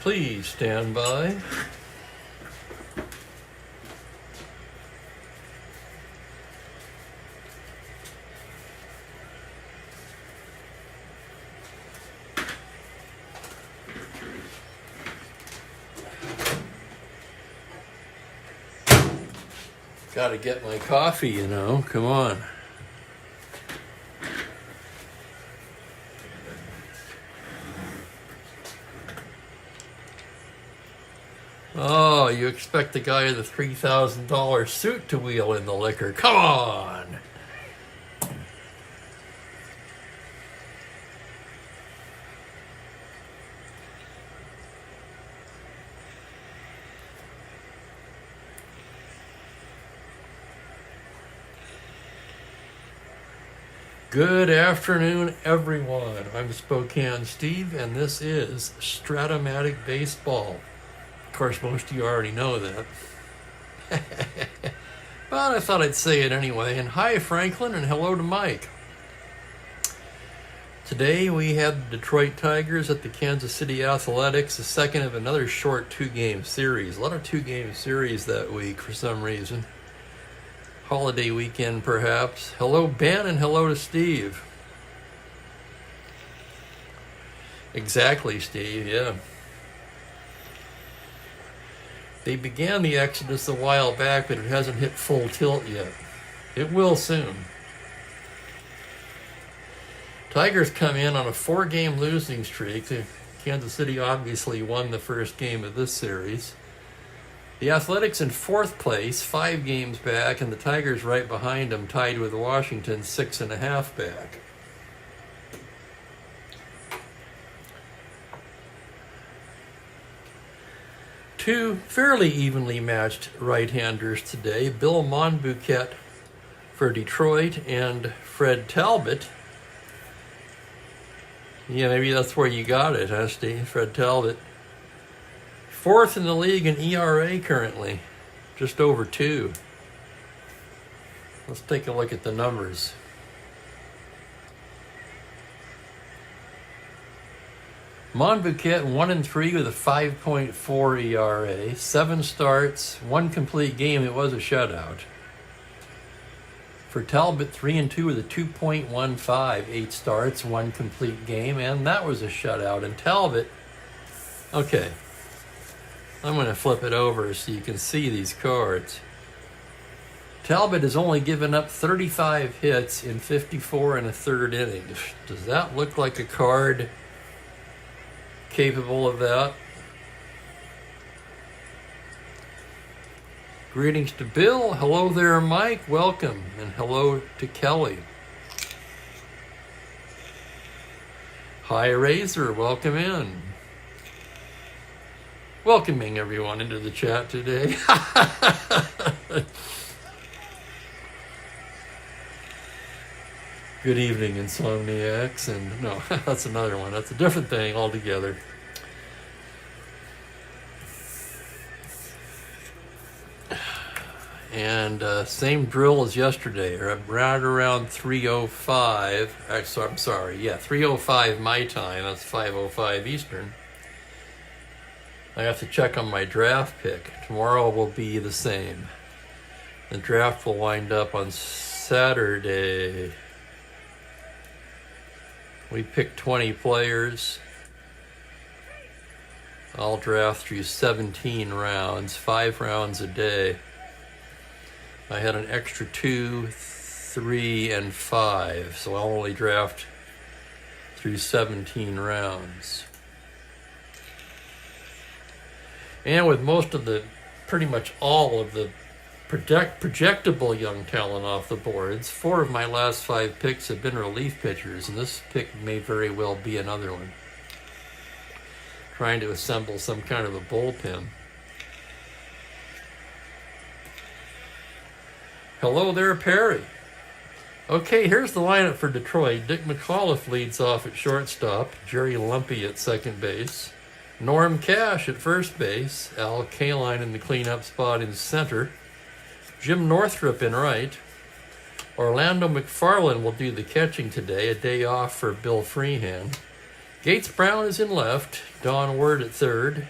Please stand by. Gotta get my coffee, you know. Come on. Oh, you expect the guy in the $3,000 suit to wheel in the liquor. Come on! Good afternoon, everyone. I'm Spokane Steve, and this is Strat-O-Matic Baseball. Of course, most of you already know that. But I thought I'd say it anyway. And hi, Franklin, and hello to Mike. Today we had the Detroit Tigers at the Kansas City Athletics, the second of another short two-game series. A lot of two-game series that week for some reason. Holiday weekend, perhaps. Hello, Ben, and hello to Steve. Exactly, Steve, yeah. They began the exodus a while back, but it hasn't hit full tilt yet. It will soon. Tigers come in on a 4-game losing streak. Kansas City obviously won the first game of this series. The Athletics in 4th place, 5 games back, and the Tigers right behind them, tied with Washington, 6.5 back. Two fairly evenly matched right-handers today, Bill Monbouquet for Detroit and Fred Talbot. Yeah, maybe that's where you got it, huh, Steve? Fred Talbot. 4th in the league in ERA currently, just over 2. Let's take a look at the numbers. Monbouquet 1-3 with a 5.4 ERA, 7 starts, 1 complete game. It was a shutout. For Talbot, 3-2 with a 2.15, 8 starts, 1 complete game, and that was a shutout. And Talbot, okay, I'm going to flip it over so you can see these cards. Talbot has only given up 35 hits in 54 1/3 innings. Does that look like a card capable of that? Greetings to Bill. Hello there, Mike. Welcome. And hello to Kelly. Hi, Razor. Welcome in. Welcoming everyone into the chat today. Good evening, Insomniacs. And no, that's another one. That's a different thing altogether. And same drill as yesterday, right around 3:05. Actually, I'm sorry, yeah, 3:05 my time. That's 5:05 Eastern. I have to check on my draft pick. Tomorrow will be the same. The draft will wind up on Saturday. We pick 20 players. I'll draft through 17 rounds, 5 rounds a day. I had an extra 2, 3, and 5, so I'll only draft through 17 rounds. And with most of the, pretty much all of the projectable young talent off the boards, 4 of my last 5 picks have been relief pitchers, and this pick may very well be another one. Trying to assemble some kind of a bullpen. Hello there, Perry. Okay, here's the lineup for Detroit. Dick McAuliffe leads off at shortstop. Jerry Lumpy at second base. Norm Cash at first base. Al Kaline in the cleanup spot in center. Jim Northrup in right. Orlando McFarland will do the catching today, a day off for Bill Freehan. Gates Brown is in left, Don Ward at third,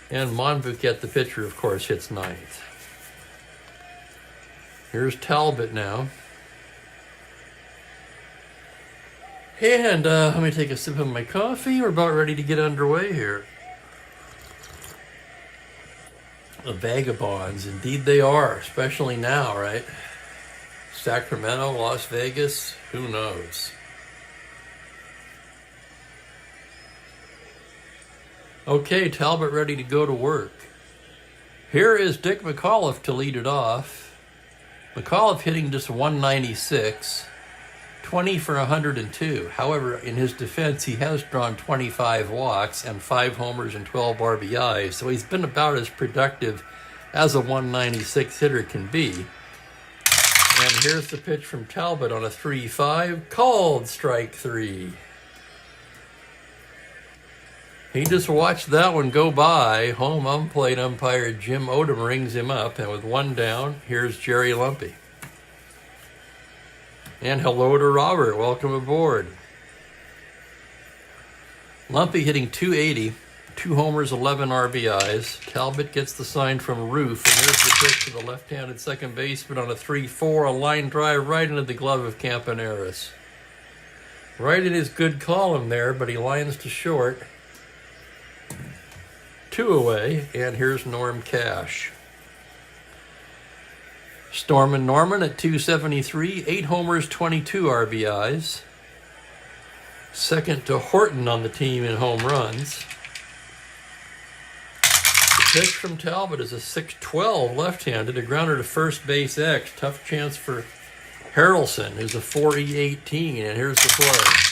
and Monbouquet, the pitcher, of course, hits ninth. Here's Talbot now. And let me take a sip of my coffee. We're about ready to get underway here. The Vagabonds, indeed they are, especially now, right? Sacramento, Las Vegas, who knows? Okay, Talbot ready to go to work. Here is Dick McAuliffe to lead it off. McAuliffe hitting just 196, 20 for 102. However, in his defense, he has drawn 25 walks and 5 homers and 12 RBIs, so he's been about as productive as a 196 hitter can be. And here's the pitch from Talbot on a 3-5, called strike 3. He just watched that one go by. Home plate umpire Jim Odom rings him up, and with one down, here's Jerry Lumpy. And hello to Robert. Welcome aboard. Lumpy hitting 280, 2 homers, 11 RBIs. Talbot gets the sign from Roof, and there's the pitch to the left-handed second baseman on a 3-4, a line drive right into the glove of Campaneris. Right in his good column there, but he lines to short. 2 away, and here's Norm Cash. Stormin' Norman at 273, 8 homers, 22 RBIs. Second to Horton on the team in home runs. The pitch from Talbot is a 6-12 left-handed, a grounder to first base X. Tough chance for Harrelson, who's a 4-18, and here's the play.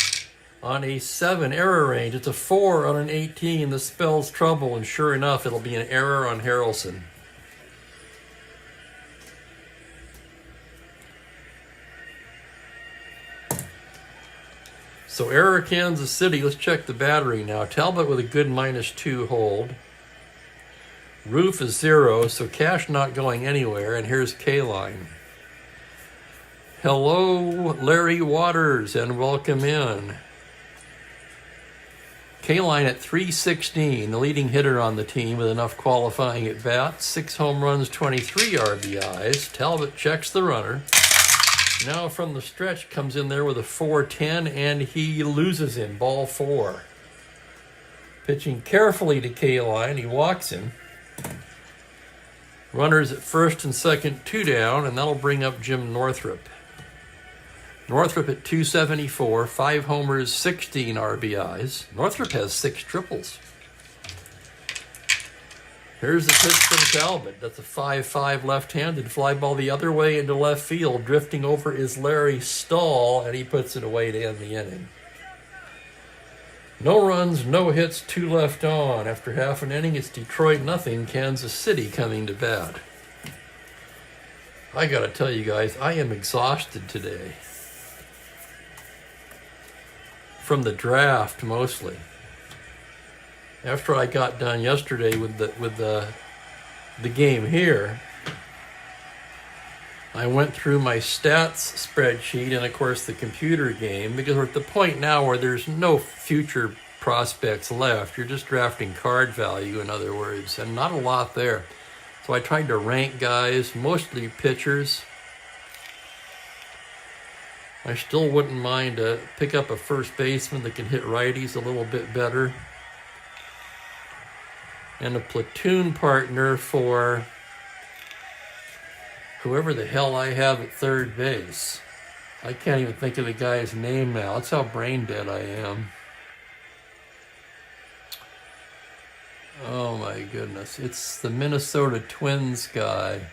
On a 7 error range, it's a 4 on an 18. This spells trouble, and sure enough, it'll be an error on Harrelson. So error Kansas City. Let's check the battery now. Talbot with a good -2 hold. Roof is 0, so Cash not going anywhere, and here's K-Line. Hello, Larry Waters, and welcome in. K-Line at 316, the leading hitter on the team with enough qualifying at bats. 6 home runs, 23 RBIs. Talbot checks the runner. Now from the stretch comes in there with a 4-10, and he loses him, ball 4. Pitching carefully to K-Line, he walks him. Runners at first and second, 2 down, and that'll bring up Jim Northrup. Northrup at 274, 5 homers, 16 RBIs. Northrup has 6 triples. Here's the pitch from Talbot. That's a 5-5 left-handed fly ball the other way into left field. Drifting over is Larry Stahl, and he puts it away to end the inning. No runs, no hits, 2 left on. After half an inning, it's Detroit 0, Kansas City coming to bat. I gotta tell you guys, I am exhausted today. From the draft, mostly. After I got done yesterday with the game here, I went through my stats spreadsheet and, of course, the computer game, because we're at the point now where there's no future prospects left. You're just drafting card value, in other words, and not a lot there. So I tried to rank guys, mostly pitchers. I still wouldn't mind to pick up a first baseman that can hit righties a little bit better. And a platoon partner for whoever the hell I have at third base. I can't even think of the guy's name now. That's how brain dead I am. Oh my goodness. It's the Minnesota Twins guy.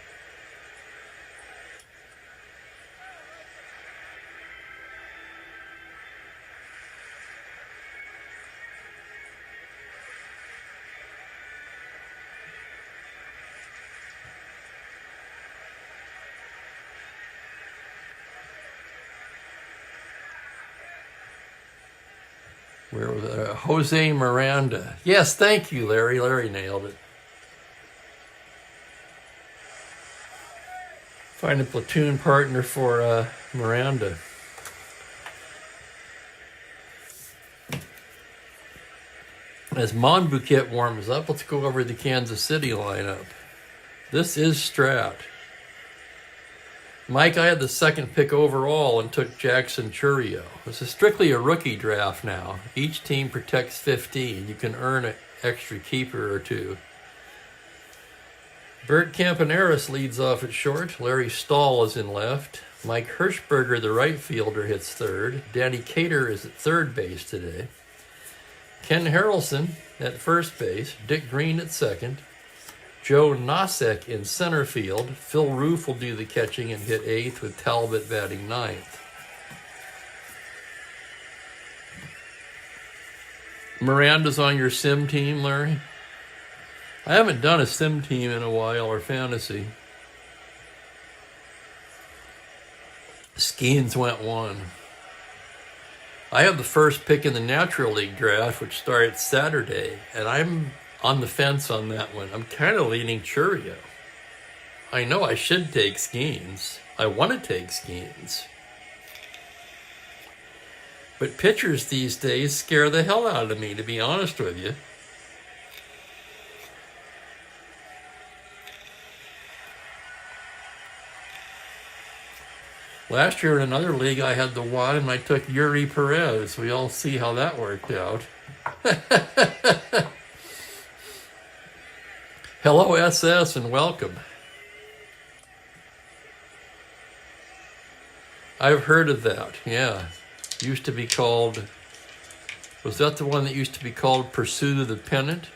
Where was it? Jose Miranda. Yes, thank you, Larry. Larry nailed it. Find a platoon partner for Miranda. As Monbouquet warms up, let's go over the Kansas City lineup. This is Strat. Mike, I had the second pick overall and took Jackson Chourio. This is strictly a rookie draft now. Each team protects 15. You can earn an extra keeper or two. Bert Campaneris leads off at short. Larry Stahl is in left. Mike Hirschberger, the right fielder, hits third. Danny Cater is at third base today. Ken Harrelson at first base. Dick Green at second. Joe Nosek in center field. Phil Roof will do the catching and hit eighth, with Talbot batting ninth. Miranda's on your sim team, Larry? I haven't done a sim team in a while, or fantasy. Skeens went one. I have the first pick in the Natural League draft, which starts Saturday, and I'm on the fence on that one. I'm kind of leaning Chourio. I know I should take Skeens. I want to take Skeens. But pitchers these days scare the hell out of me, to be honest with you. Last year in another league, I had the one and I took Yuri Perez. We all see how that worked out. Hello, SS, and welcome. I've heard of that, yeah. Used to be called, was that the one that used to be called Pursuit of the Pennant?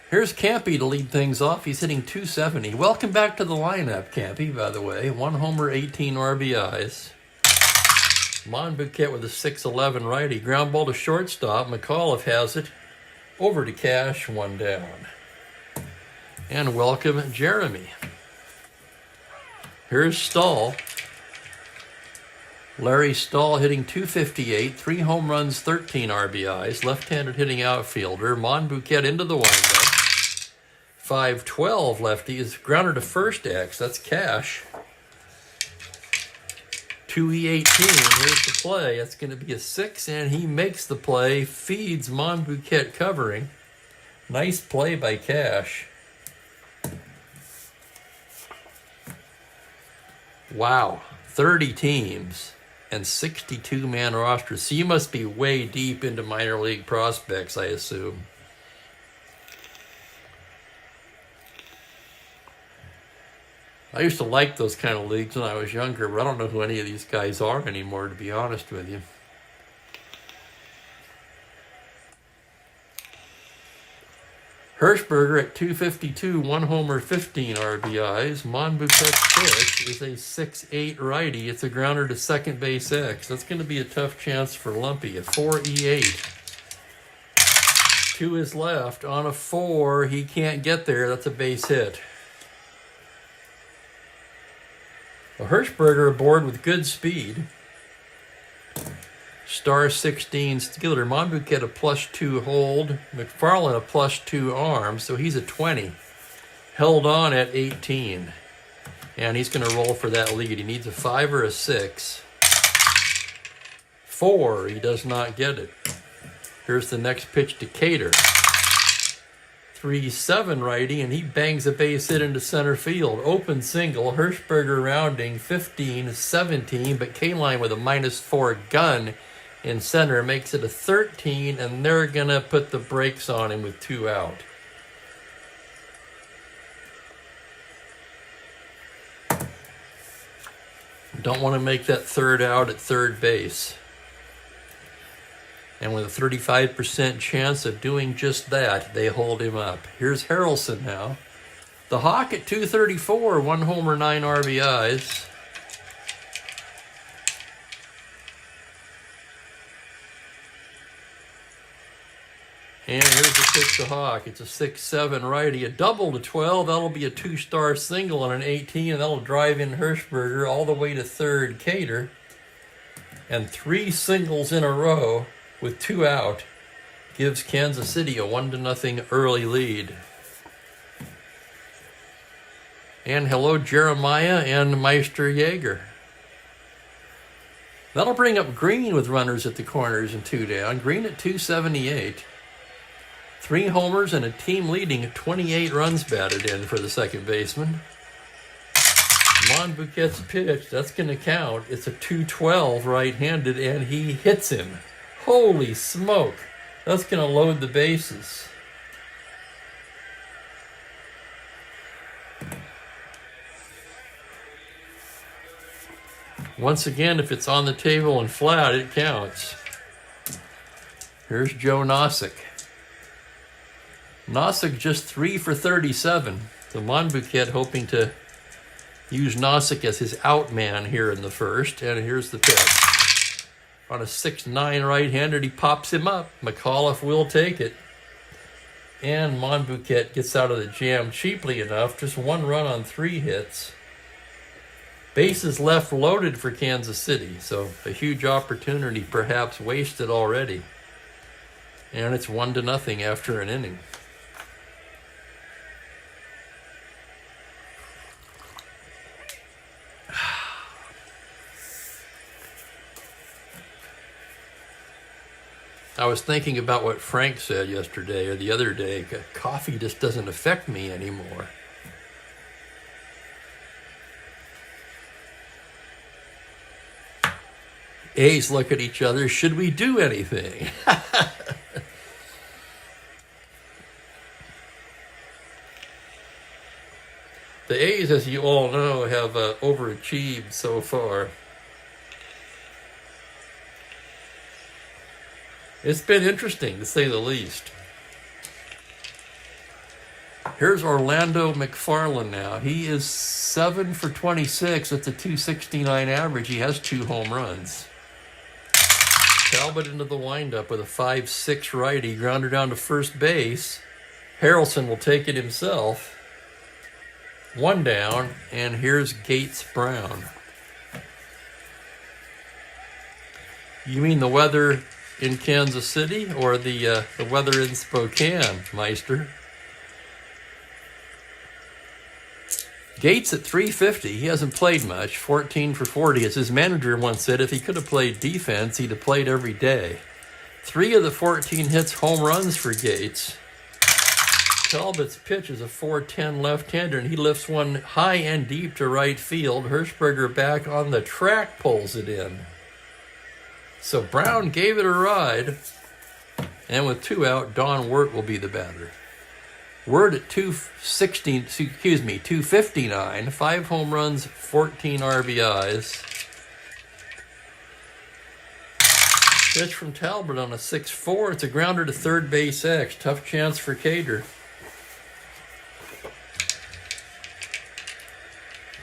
Here's Campy to lead things off. He's hitting .270. Welcome back to the lineup, Campy, by the way. 1 homer, 18 RBIs. Monbouquet with a 6'11 righty. Ground ball to shortstop. McAuliffe has it. Over to Cash, 1 down. And welcome, Jeremy. Here's Stahl. Larry Stahl hitting .258, 3 home runs, 13 RBIs. Left-handed hitting outfielder. Monbouquet into the windup. 5'12 lefty is grounded to first X. That's Cash. 2E18. Here's the play. That's going to be a 6, and he makes the play. Feeds Monbouquet covering. Nice play by Cash. Wow. 30 teams and 62-man rosters. So you must be way deep into minor league prospects, I assume. I used to like those kind of leagues when I was younger, but I don't know who any of these guys are anymore, to be honest with you. Hirschberger at .252, 1 homer, 15 RBIs. Monbouquet's pitch is a 6'8 righty. It's a grounder to second base X. That's going to be a tough chance for Lumpy. A 4E8. To his left on a 4. He can't get there. That's a base hit. Well, Hirschberger aboard with good speed. Star 16 Steeler. Monbouquet a +2 hold. McFarland a +2 arm, so he's a 20. Held on at 18. And he's going to roll for that lead. He needs a 5 or a 6. 4, he does not get it. Here's the next pitch to Cater. 3-7 righty, and he bangs a base hit into center field. Open single, Hirschberger rounding 15-17, but K-Line with a -4 gun in center makes it a 13, and they're going to put the brakes on him with 2 out. Don't want to make that 3rd out at third base. And with a 35% chance of doing just that, they hold him up. Here's Harrelson now. The Hawk at .234, 1 homer, 9 RBIs. And here's the pitch to Hawk. It's a 6-7 righty. A double to 12. That'll be a 2-star single on an 18, and that'll drive in Hirschberger all the way to third, Cater. And 3 singles in a row with 2 out gives Kansas City a 1-0 early lead. And hello, Jeremiah and Meister Jaeger. That'll bring up Green with runners at the corners and 2 down. Green at 278. 3 homers and a team leading 28 runs batted in for the second baseman. Monbouquet's pitch, that's going to count. It's a 212 right-handed, and he hits him. Holy smoke. That's going to load the bases. Once again, if it's on the table and flat, it counts. Here's Joe Nosek. Nosek just 3 for 37. So Monbouquet hoping to use Nosek as his out man here in the first. And here's the pitch. On a 6'9" right-hander, he pops him up. McAuliffe will take it. And Monbouquet gets out of the jam cheaply enough. Just 1 run on 3 hits. Bases left loaded for Kansas City. So a huge opportunity perhaps wasted already. And it's 1-0 after an inning. I was thinking about what Frank said yesterday or the other day. Coffee just doesn't affect me anymore. A's look at each other. Should we do anything? The A's, as you all know, have overachieved so far. It's been interesting, to say the least. Here's Orlando McFarland now. He is 7 for 26 at the 269 average. He has 2 home runs. Talbot into the windup with a 5-6 righty. Grounder down to first base. Harrelson will take it himself. 1 down, and here's Gates Brown. You mean the weather in Kansas City or the weather in Spokane, Meister? Gates at 350. He hasn't played much. 14 for 40. As his manager once said, if he could have played defense, he'd have played every day. 3 of the 14 hits home runs for Gates. Talbot's pitch is a 4-10 left-hander, and he lifts one high and deep to right field. Hirschberger back on the track pulls it in. So Brown gave it a ride, and with 2 out, Don Wirt will be the batter. Wirt at 259, 5 home runs, 14 RBIs. Pitch from Talbot on a 6-4. It's a grounder to third base X. Tough chance for Cater.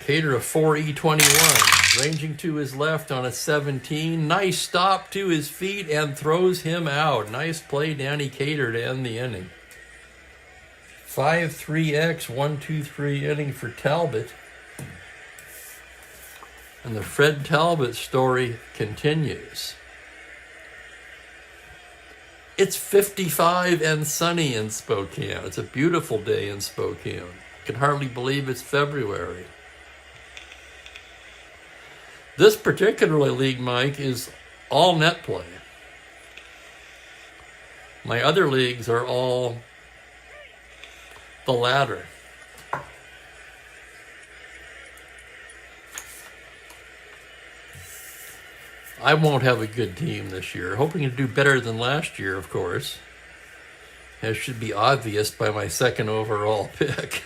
Cater a 4E21, ranging to his left on a 17. Nice stop to his feet and throws him out. Nice play, Danny Cater, to end the inning. 5-3X, 1-2-3 inning for Talbot. And the Fred Talbot story continues. It's 55 and sunny in Spokane. It's a beautiful day in Spokane. I can hardly believe it's February. This particular league, Mike, is all net play. My other leagues are all the latter. I won't have a good team this year. Hoping to do better than last year, of course. As should be obvious by my 2nd overall pick.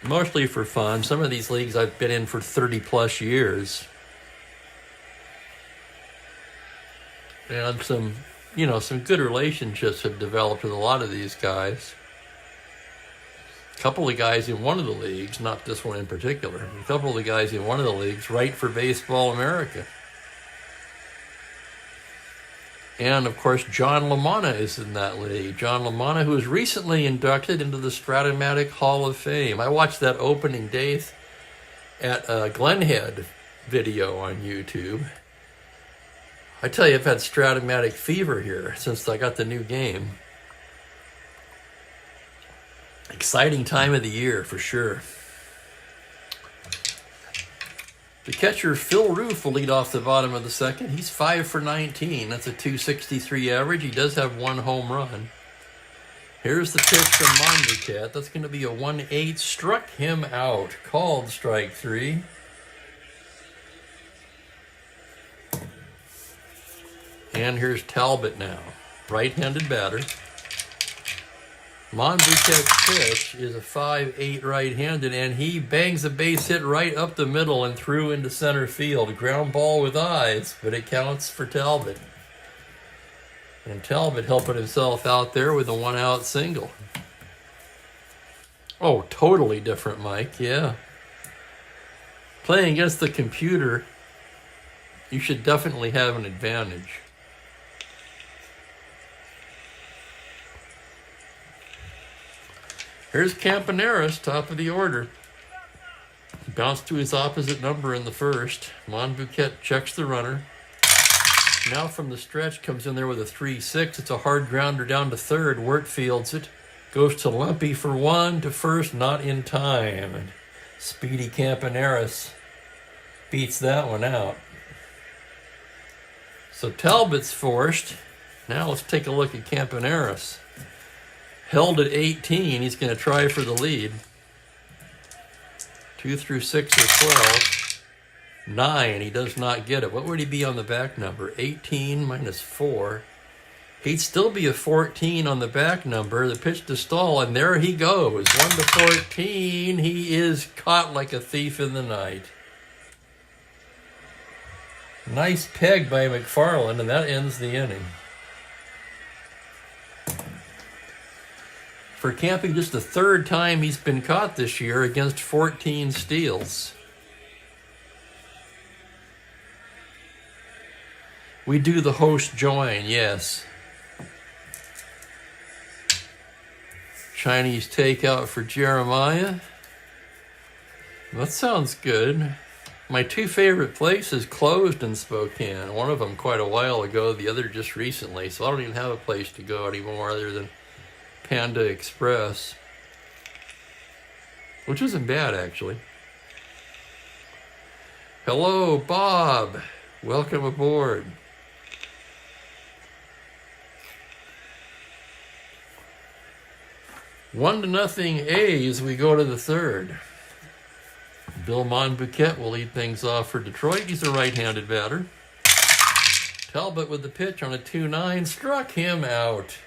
Mostly for fun. Some of these leagues I've been in for 30 plus years. And some good relationships have developed with a lot of these guys. A couple of guys in one of the leagues, not this one in particular, a couple of the guys in one of the leagues write for Baseball America. And, of course, John LaManna is in that league. John LaManna, who was recently inducted into the Strat-O-Matic Hall of Fame. I watched that opening day at Glenhead video on YouTube. I tell you, I've had Strat-O-Matic fever here since I got the new game. Exciting time of the year, for sure. The catcher, Phil Roof, will lead off the bottom of the second. He's 5 for 19. That's a 263 average. He does have 1 home run. Here's the pitch from Monducat. That's going to be a 1-8. Struck him out. Called strike 3. And here's Talbot now. Right-handed batter. Monducat's pitch is a 5-8 right-handed, and he bangs a base hit right up the middle and through into center field. Ground ball with eyes, but it counts for Talbot. And Talbot helping himself out there with a 1-out single. Oh, totally different, Mike. Yeah. Playing against the computer, you should definitely have an advantage. Here's Campaneris, top of the order. Bounced to his opposite number in the first. Monducat checks the runner. Now from the stretch, comes in there with a 3-6. It's a hard grounder down to third. Wirt fields it. Goes to Lumpy for 1 to first, not in time. And speedy Campaneris beats that one out. So Talbot's forced. Now let's take a look at Campaneris. Held at 18. He's going to try for the lead. 2 through 6 or 12. 9, he does not get it. What would he be on the back number? 18 minus 4. He'd still be a 14 on the back number. The pitch to Stahl, and there he goes. 1 to 14. He is caught like a thief in the night. Nice peg by McFarland, and that ends the inning. For Campy, just the 3rd time he's been caught this year against 14 steals. We do the host join, yes. Chinese takeout for Jeremiah. That sounds good. My 2 favorite places closed in Spokane. One of them quite a while ago, the other just recently. So I don't even have a place to go anymore other than Panda Express. Which isn't bad, actually. Hello, Bob. Welcome aboard. 1-0 A's, we go to the 3rd. Bill Monducat will lead things off for Detroit. He's a right-handed batter. Talbot with the pitch on a 2-9, struck him out.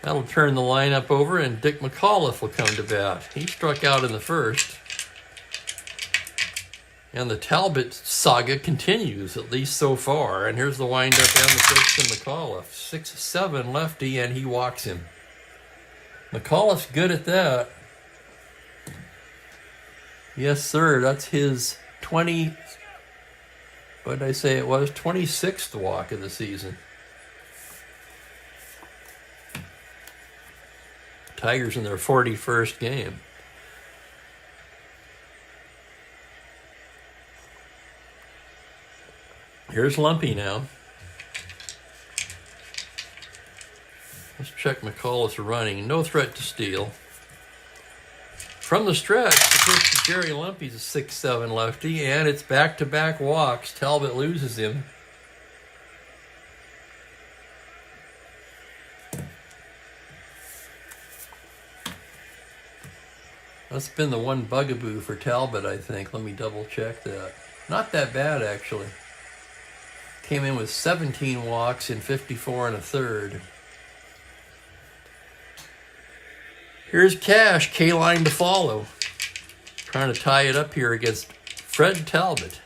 That'll turn the lineup over, and Dick McAuliffe will come to bat. He struck out in the first. And the Talbot saga continues, at least so far. And here's the windup and the pitch to McAuliffe. 6-7 lefty, and he walks him. McAuliffe's good at that. Yes, sir. That's his 26th walk of the season. Tigers in their 41st game. Here's Lumpy now. Let's check McAuliffe's running. No threat to steal. From the stretch, the pitch to Jerry Lumpy's a 6-7 lefty, and it's back-to-back walks. Talbot loses him. That's been the one bugaboo for Talbot, I think. Let me double-check that. Not that bad, actually. Came in with 17 walks in 54 1/3. Here's Cash, K-line to follow. Trying to tie it up here against Fred Talbot.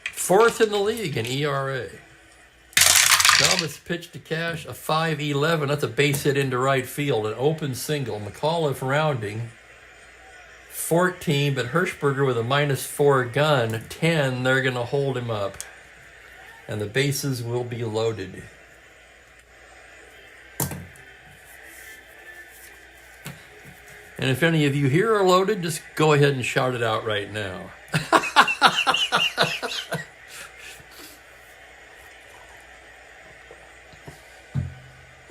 4th in the league in ERA. Talbot's pitch to Cash, a 5-11. That's a base hit into right field, an open single. McAuliffe rounding. 14, but Hirschberger with a -4 gun. 10, they're going to hold him up. And the bases will be loaded. And if any of you here are loaded, just go ahead and shout it out right now.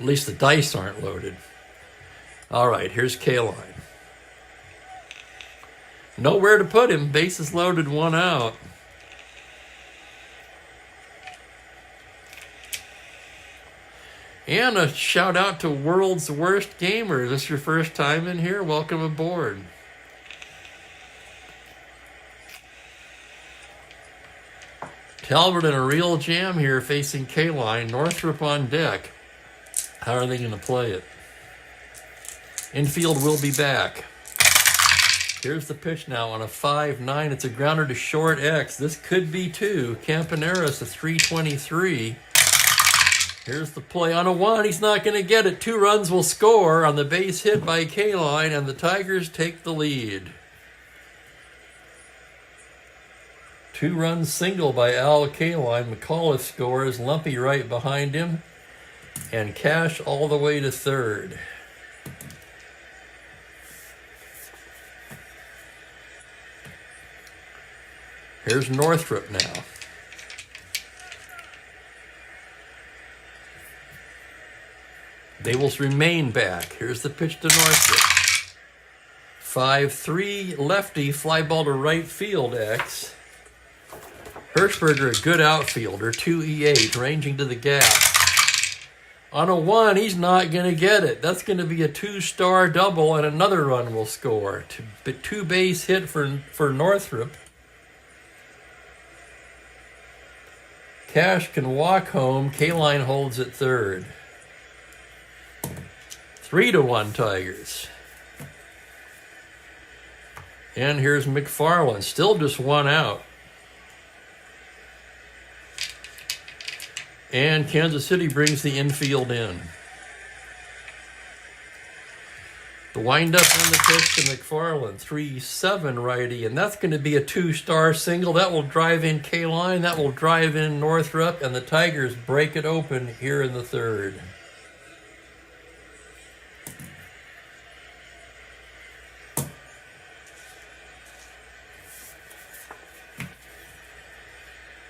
At least the dice aren't loaded. All right, here's K-line. Nowhere to put him. Bases loaded, one out. And a shout out to World's Worst Gamer. Is this your first time in here? Welcome aboard. Talbot in a real jam here facing K-line. Northrop on deck. How are they going to play it? Infield will be back. Here's the pitch now on a 5-9. It's a grounder to short X. This could be two. Campaneris, a 323. Here's the play on a 1. He's not going to get it. 2 runs will score on the base hit by K-line, and the Tigers take the lead. 2-run single by Al K-line. McAuliffe scores. Lumpy right behind him. And Cash all the way to third. Here's Northrop now. They will remain back. Here's the pitch to Northrop. 5-3 lefty, fly ball to right field, X. Hirschberger, a good outfielder, 2-8, ranging to the gap. On a 1, he's not going to get it. That's going to be a 2-star double, and another run will score. Two base hit for Northrop. Cash can walk home. K-line holds at third. 3-1 Tigers. And here's McFarland, still just one out. And Kansas City brings the infield in. The windup and the pitch to McFarland, 3-7 righty, and that's going to be a 2-star single. That will drive in K-line, that will drive in Northrop, and the Tigers break it open here in the third.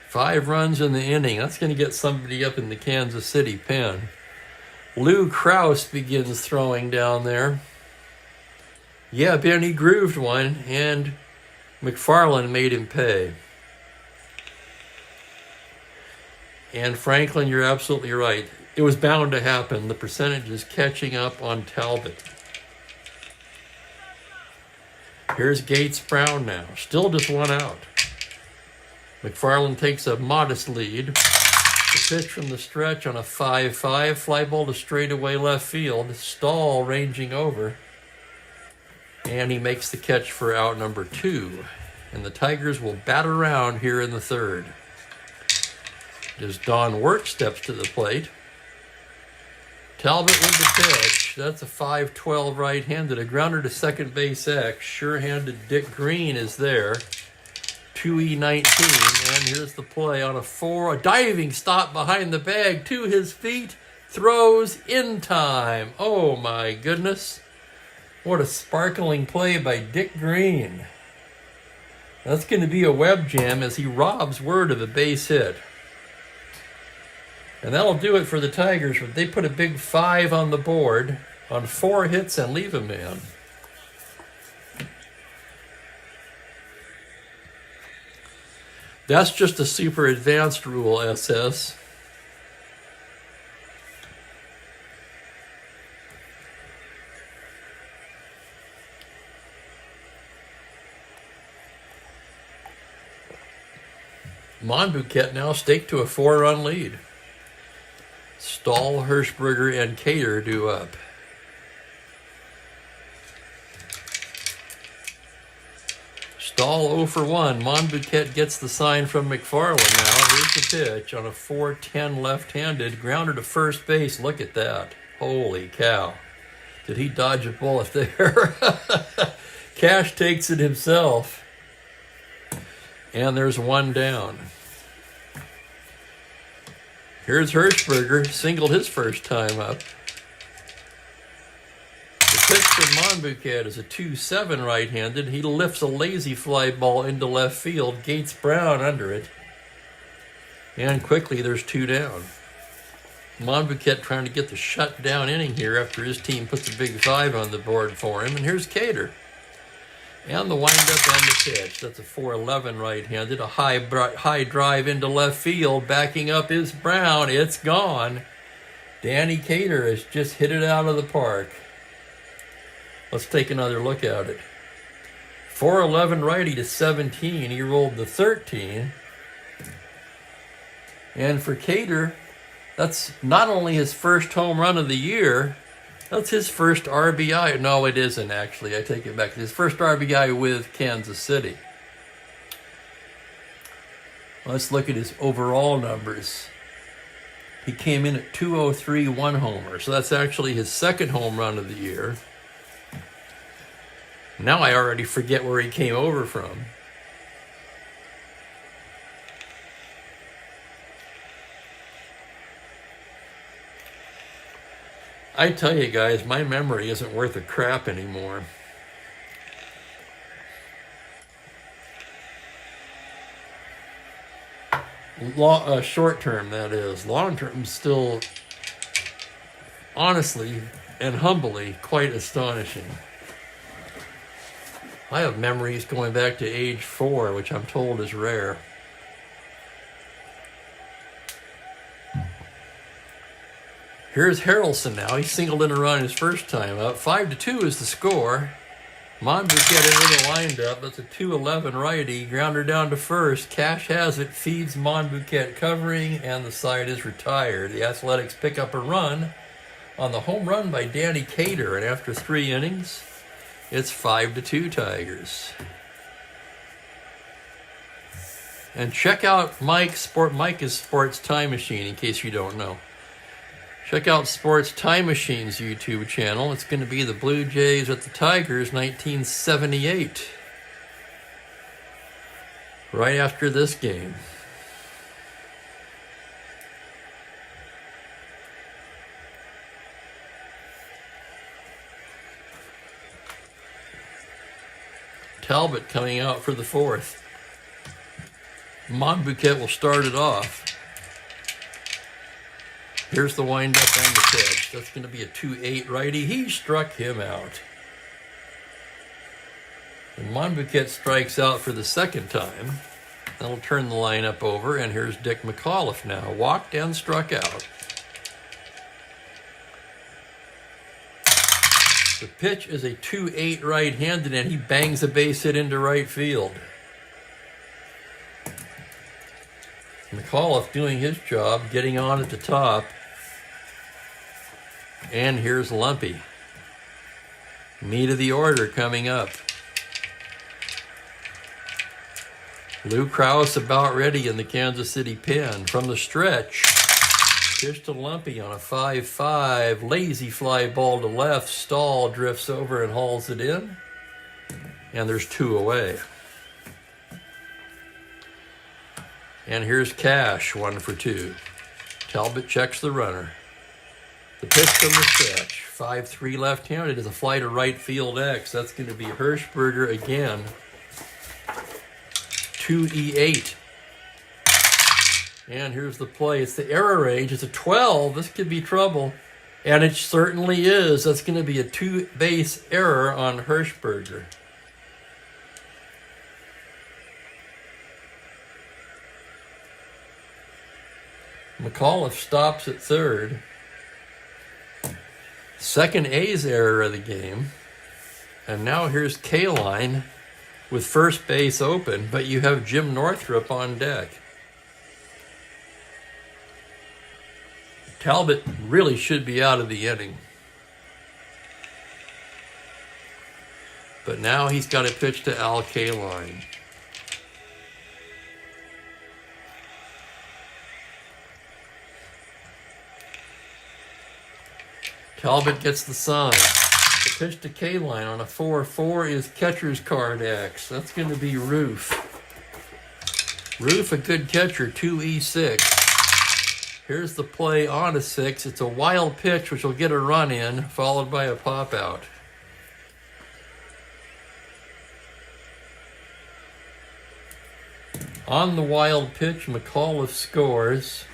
Five runs in the inning. That's going to get somebody up in the Kansas City pen. Lou Krause begins throwing down there. Yeah, Ben, he grooved one, and McFarland made him pay. And Franklin, you're absolutely right. It was bound to happen. The percentage is catching up on Talbot. Here's Gates Brown now. Still just one out. McFarland takes a modest lead. The pitch from the stretch on a 5-5. Fly ball to straightaway left field. Stahl ranging over. And he makes the catch for out number 2. And the Tigers will bat around here in the third. As Don Work steps to the plate. Talbot with the pitch. That's a 5-12 right-handed. A grounder to second base X. Sure-handed Dick Green is there. 2E19, and here's the play on a 4. A diving stop behind the bag to his feet. Throws in time. Oh my goodness. What a sparkling play by Dick Green. That's going to be a web jam as he robs Word of a base hit. And that'll do it for the Tigers. But they put a big 5 on the board on 4 hits and leave a man. That's just a super advanced rule, SS. Monbouquet now staked to a 4-run lead. Stahl, Hirschberger, and Cater due up. Stahl 0 for 1. Monbouquet gets the sign from McFarland now. Here's the pitch on a 4-10 left-handed. Grounder to first base. Look at that. Holy cow. Did he dodge a bullet there? Cash takes it himself. And there's one down. Here's Hirschberger. Singled his first time up. The pitch from Monbouquet is a 2-7 right-handed. He lifts a lazy fly ball into left field. Gates Brown under it. And quickly there's 2 down. Monbouquet trying to get the shutdown inning here after his team puts a big 5 on the board for him. And here's Cater. And the windup on the pitch. That's a 4-11 right-handed. A high drive into left field. Backing up is Brown. It's gone. Danny Cater has just hit it out of the park. Let's take another look at it. 4-11 righty to 17. He rolled the 13. And for Cater, that's not only his first home run of the year, that's his first RBI. No, it isn't actually. I take it back. His first RBI with Kansas City. Let's look at his overall numbers. He came in at 203, 1 homer. So that's actually his second home run of the year. Now I already forget where he came over from. I tell you guys, my memory isn't worth a crap anymore. Short term, that is. Long term, still, honestly and humbly, quite astonishing. I have memories going back to age 4, which I'm told is rare. Here's Harrelson now. He singled in a run his first time up. 5-2 is the score. Monbouquet into the windup. That's a 2-11 righty. Grounder down to first. Cash has it. Feeds Monbouquet covering, and the side is retired. The Athletics pick up a run on the home run by Danny Cater, and after 3 innings, it's 5-2 Tigers. And check out Mike's Sports Time Machine, in case you don't know. Check out Sports Time Machine's YouTube channel. It's going to be the Blue Jays at the Tigers, 1978. Right after this game. Talbot coming out for the 4th. Monbouquet will start it off. Here's the windup on the pitch. That's going to be a 2-8 righty. He struck him out. And Monbouquet strikes out for the 2nd time. That'll turn the lineup over, and here's Dick McAuliffe now. Walked and struck out. The pitch is a 2-8 right-handed, and he bangs a base hit into right field. McAuliffe doing his job, getting on at the top. And here's Lumpy. Meat of the order coming up. Lou Krause about ready in the Kansas City pen. From the stretch, pitch to Lumpy on a 5-5. Lazy fly ball to left. Stahl drifts over and hauls it in. And there's 2 away. And here's Cash, 1 for 2. Talbot checks the runner. The pitch from the stretch. 5-3 left-handed is a fly to right field X. That's going to be Hirschberger again. 2E8. And here's the play. It's the error range. It's a 12. This could be trouble. And it certainly is. That's going to be a 2-base error on Hirschberger. McAuliffe stops at 3rd. 2nd A's error of the game. And now here's K-line with first base open, but you have Jim Northrup on deck. Talbot really should be out of the inning. But now he's got a pitch to Al K-line. Talbot gets the sign. The pitch to K-line on a 4-4 is catcher's card X. That's going to be Roof. Roof, a good catcher, 2E6. Here's the play on a 6. It's a wild pitch, which will get a run in, followed by a pop out. On the wild pitch, McAuliffe scores.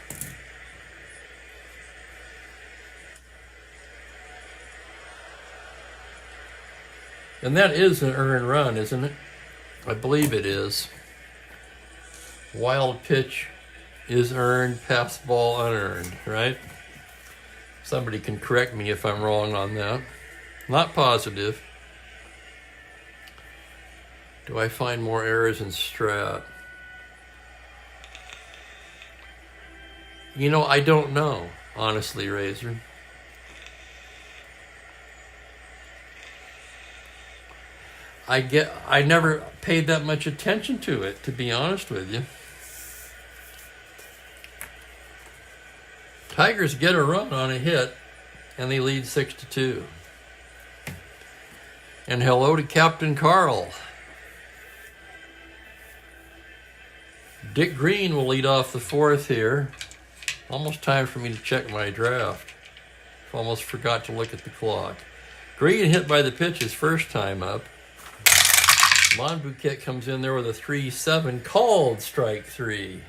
And that is an earned run, isn't it? I believe it is. Wild pitch is earned, pass ball unearned, right? Somebody can correct me if I'm wrong on that. Not positive. Do I find more errors in Strat? You know, I don't know, honestly, Razor. I never paid that much attention to it, to be honest with you. Tigers get a run on a hit, and they lead 6-2. And hello to Captain Carl. Dick Green will lead off the fourth here. Almost time for me to check my draft. Almost forgot to look at the clock. Green hit by the pitch his first time up. Monbouquet comes in there with a 3-7, called strike 3.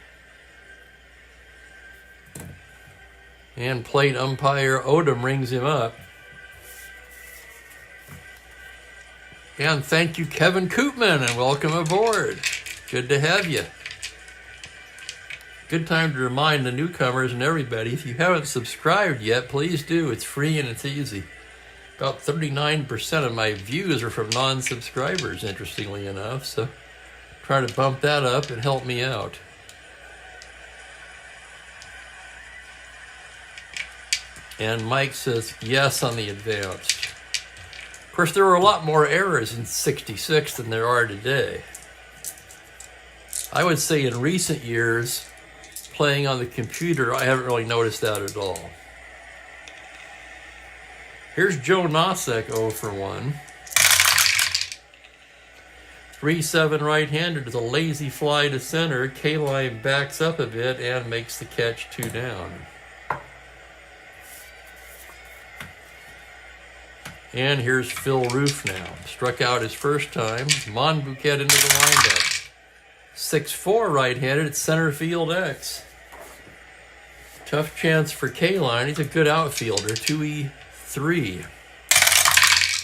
And plate umpire Odom rings him up. And thank you, Kevin Koopman, and welcome aboard. Good to have you. Good time to remind the newcomers and everybody, if you haven't subscribed yet, please do. It's free and it's easy. About 39% of my views are from non-subscribers, interestingly enough, so try to bump that up and help me out. And Mike says yes on the advanced. Of course, there were a lot more errors in 66 than there are today. I would say in recent years, playing on the computer, I haven't really noticed that at all. Here's Joe Nosek 0 for 1. 3-7 right-handed with a lazy fly to center. K-line backs up a bit and makes the catch 2 down. And here's Phil Roof now. Struck out his first time. Monbouquet into the windup. 6-4 right-handed at center field X. Tough chance for K-line. He's a good outfielder. 2-3.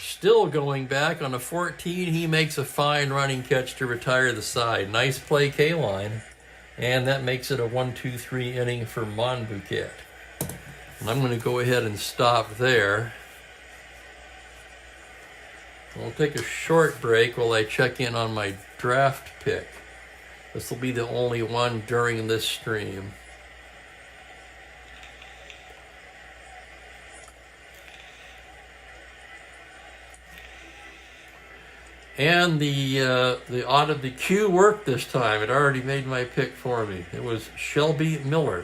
Still going back on a 14. He makes a fine running catch to retire the side. Nice play, K-line. And that makes it a 1-2-3 inning for Monbouquet. And I'm going to go ahead and stop there. I'll take a short break while I check in on my draft pick. This will be the only one during this stream. And the queue worked this time. It already made my pick for me. It was Shelby Miller.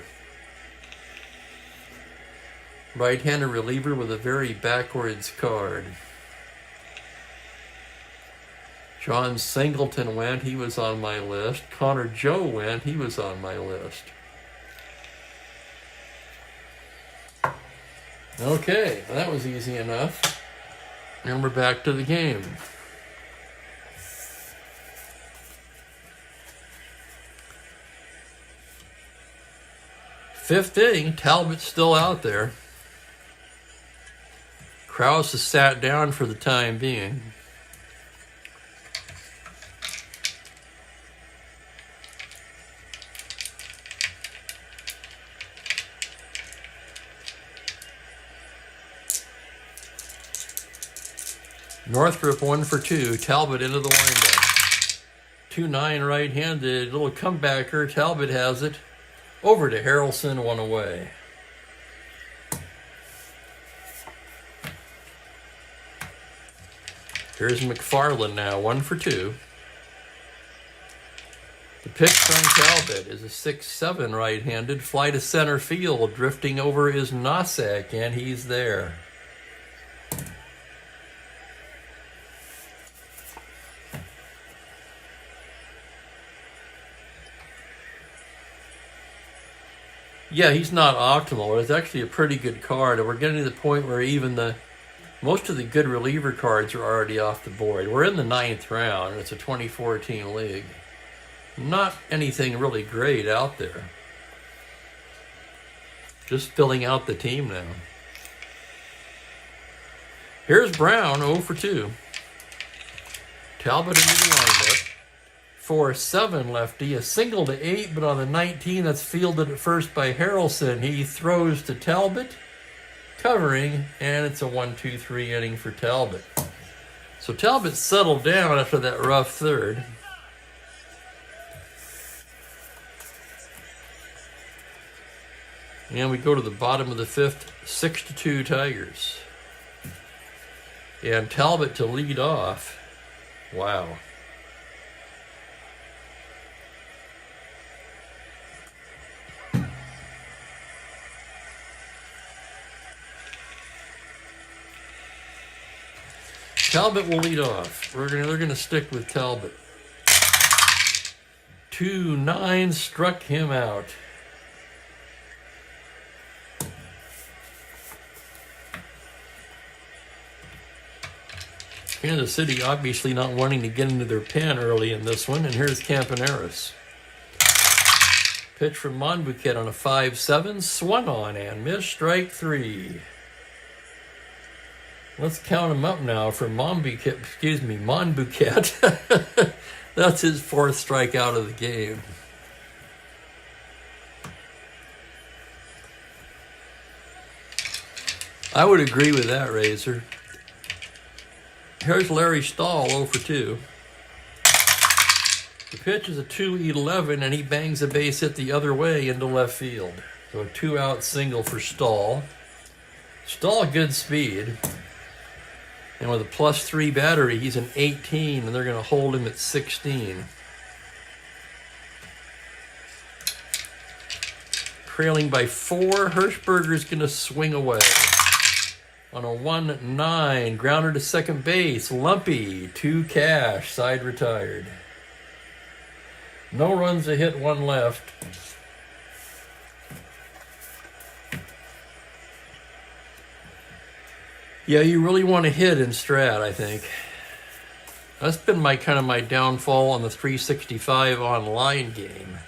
Right-handed reliever with a very backwards card. John Singleton went. He was on my list. Connor Joe went. He was on my list. Okay, that was easy enough. And we're back to the game. Fifth inning, Talbot's still out there. Krause has sat down for the time being. Northrup 1 for 2. Talbot into the windup. 2-9 right-handed. Little comebacker. Talbot has it. Over to Harrelson, 1 away. Here's McFarland now, 1 for 2. The pitch from Talbot is a 6-7 right-handed. Fly to center field. Drifting over is Nosek, and he's there. Yeah, he's not optimal, but it's actually a pretty good card. And we're getting to the point where even most of the good reliever cards are already off the board. We're in the 9th round. It's a 2014 league. Not anything really great out there. Just filling out the team now. Here's Brown, 0 for 2. Talbot into the windup. 4-7 lefty, a single to 8, but on the 19 that's fielded at first by Harrelson. He throws to Talbot, covering, and it's a 1-2-3 inning for Talbot. So Talbot settled down after that rough third. And we go to the bottom of the fifth, 6-2 Tigers. And Talbot to lead off. Wow. Talbot will lead off. They're gonna stick with Talbot. 2-9 struck him out. Kansas City obviously not wanting to get into their pen early in this one, and here's Campaneris. Pitch from Monbouquet on a 5-7, swung on and missed, strike 3. Let's count him up now for Monbouquet. That's his 4th strikeout of the game. I would agree with that, Razor. Here's Larry Stahl, 0 for 2. The pitch is a 2-11, and he bangs a base hit the other way into left field. So a 2-out single for Stahl. Stahl, good speed. And with a +3 battery, he's an 18, and they're going to hold him at 16. Trailing by 4, Hirschberger's going to swing away. On a 1-9, grounder to second base, Lumpy, 2 cash, side retired. No runs, a hit, 1 left. Yeah, you really want to hit in Strat, I think. That's been my downfall on the 365 online game.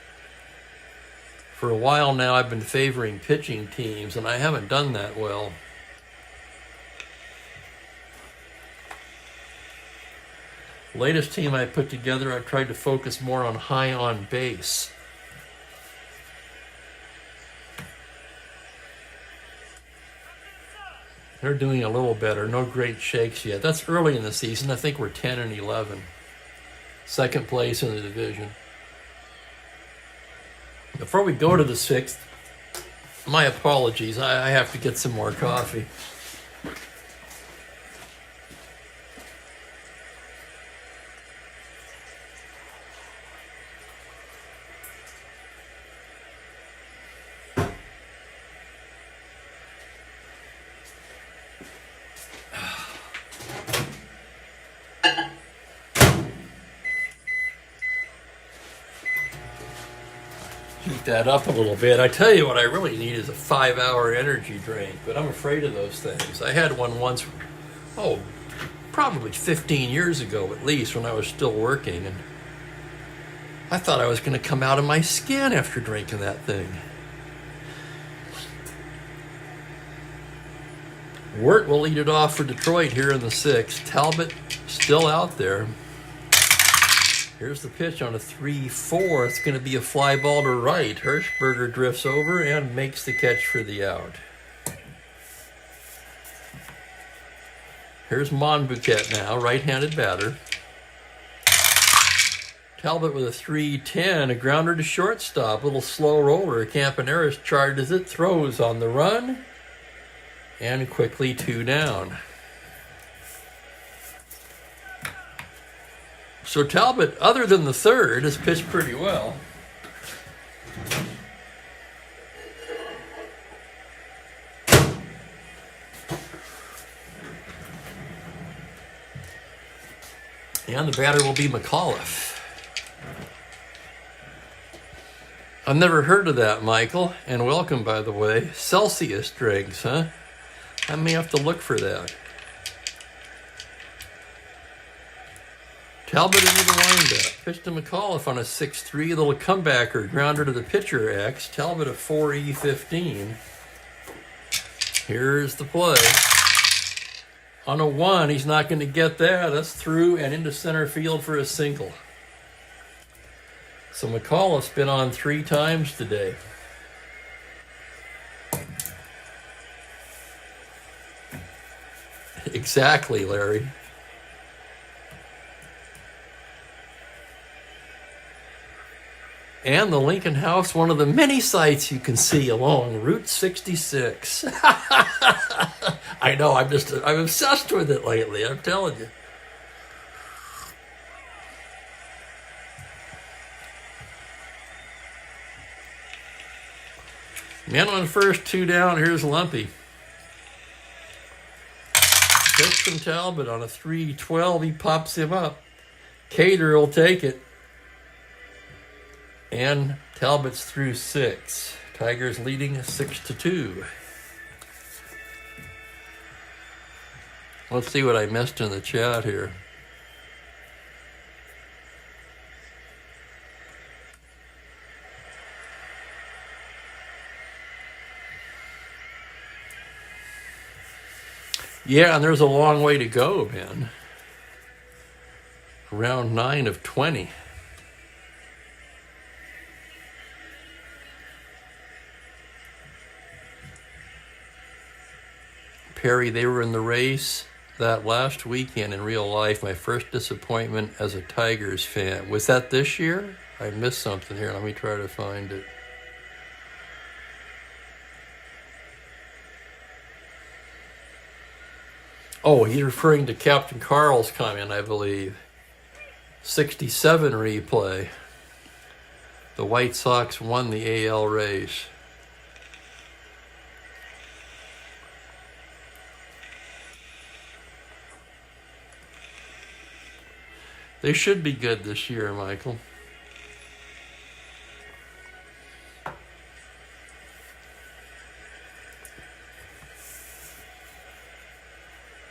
For a while now, I've been favoring pitching teams, and I haven't done that well. Latest team I put together, I tried to focus more on high on base. They're doing a little better. No great shakes yet. That's early in the season. I think we're 10-11. Second place in the division. Before we go to the 6th, my apologies. I have to get some more coffee. Heat that up a little bit. I tell you what I really need is a 5-hour energy drink, but I'm afraid of those things. I had one once, probably 15 years ago at least, when I was still working, and I thought I was going to come out of my skin after drinking that thing. Wirt will lead it off for Detroit here in the 6th. Talbot still out there. Here's the pitch on a 3-4. It's going to be a fly ball to right. Hirschberger drifts over and makes the catch for the out. Here's Monbouquet now, right-handed batter. Talbot with a 3-10, a grounder to shortstop, little slow roller. Campaneris charges it, throws on the run, and quickly 2 down. So Talbot, other than the 3rd, has pitched pretty well. And the batter will be McAuliffe. I've never heard of that, Michael. And welcome, by the way. Celsius drinks, huh? I may have to look for that. Talbot into the windup. Pitch to McAuliffe on a 6-3. Little comebacker. Grounder to the pitcher X. Talbot a 4E15. Here's the play. On a 1, he's not going to get that. That's through and into center field for a single. So McAuliffe's been on 3 times today. Exactly, Larry. And the Lincoln House, one of the many sights you can see along Route 66. I know, I'm obsessed with it lately, I'm telling you. Man on first, 2 down, here's Lumpy. Pitch from Talbot on a 3-12, he pops him up. Cater will take it. And Talbot's through 6. Tigers leading 6-2. Let's see what I missed in the chat here. Yeah, and there's a long way to go, man. Round 9 of 20. Perry, they were in the race that last weekend in real life. My first disappointment as a Tigers fan. Was that this year? I missed something here. Let me try to find it. Oh, he's referring to Captain Carl's comment, I believe. 67 replay. The White Sox won the AL race. They should be good this year, Michael.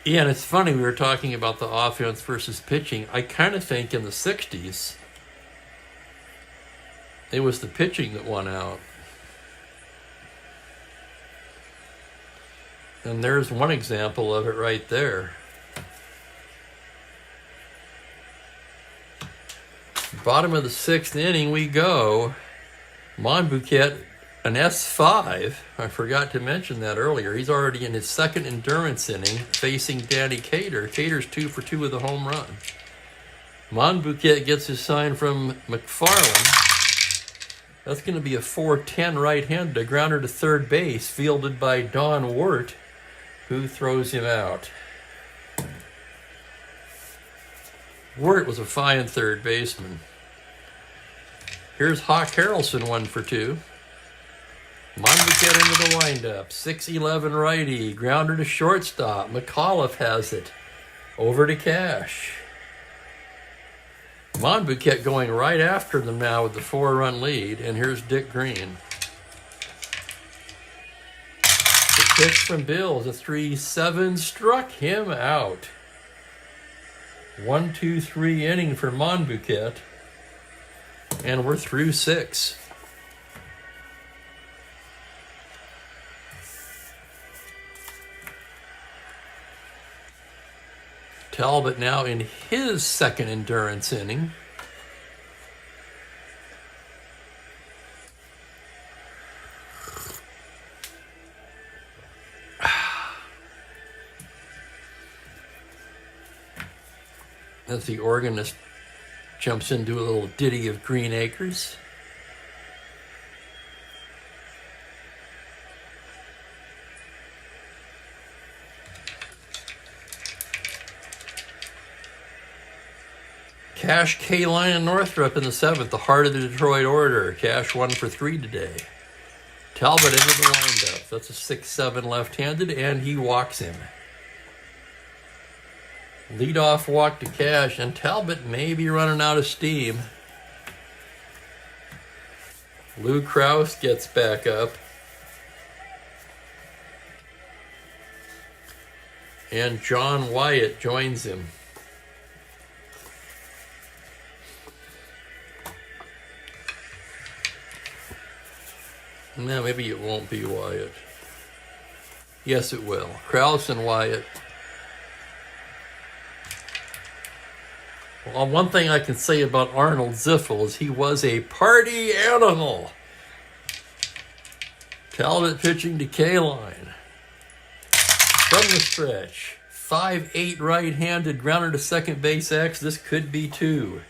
Yeah, and it's funny, we were talking about the offense versus pitching. I kind of think in the 60s, it was the pitching that won out. And there's one example of it right there. Bottom of the 6th inning we go. Monbouquet, an S5. I forgot to mention that earlier. He's already in his 2nd endurance inning facing Danny Cater. Cater's 2 for 2 with a home run. Monbouquet gets his sign from McFarland. That's going to be a 4-10 right-handed, a grounder to third base, fielded by Don Wirt, who throws him out. Wirt was a fine third baseman. Here's Hawk Harrelson, 1 for 2. Monbouquet into the windup. 6-11 righty. Grounder to shortstop. McAuliffe has it. Over to Cash. Monbouquet going right after them now with the 4-run lead. And here's Dick Green. The pitch from Bills, a 3-7, struck him out. 1-2-3 inning for Monbouquet. And we're through 6. Talbot now in his 2nd endurance inning. As the organist jumps into a little ditty of Green Acres. Cash, K-Line, and Northrup in the 7th, the heart of the Detroit order. Cash 1 for 3 today. Talbot into the windup. That's a 6-7 left-handed, and he walks him. Leadoff walk to Cash, and Talbot may be running out of steam. Lou Krause gets back up. And John Wyatt joins him. No, maybe it won't be Wyatt. Yes, it will. Krause and Wyatt. Well, one thing I can say about Arnold Ziffel is he was a party animal. Talbot pitching to K-line. From the stretch. 5-8 right-handed, grounder to second base X. This could be 2.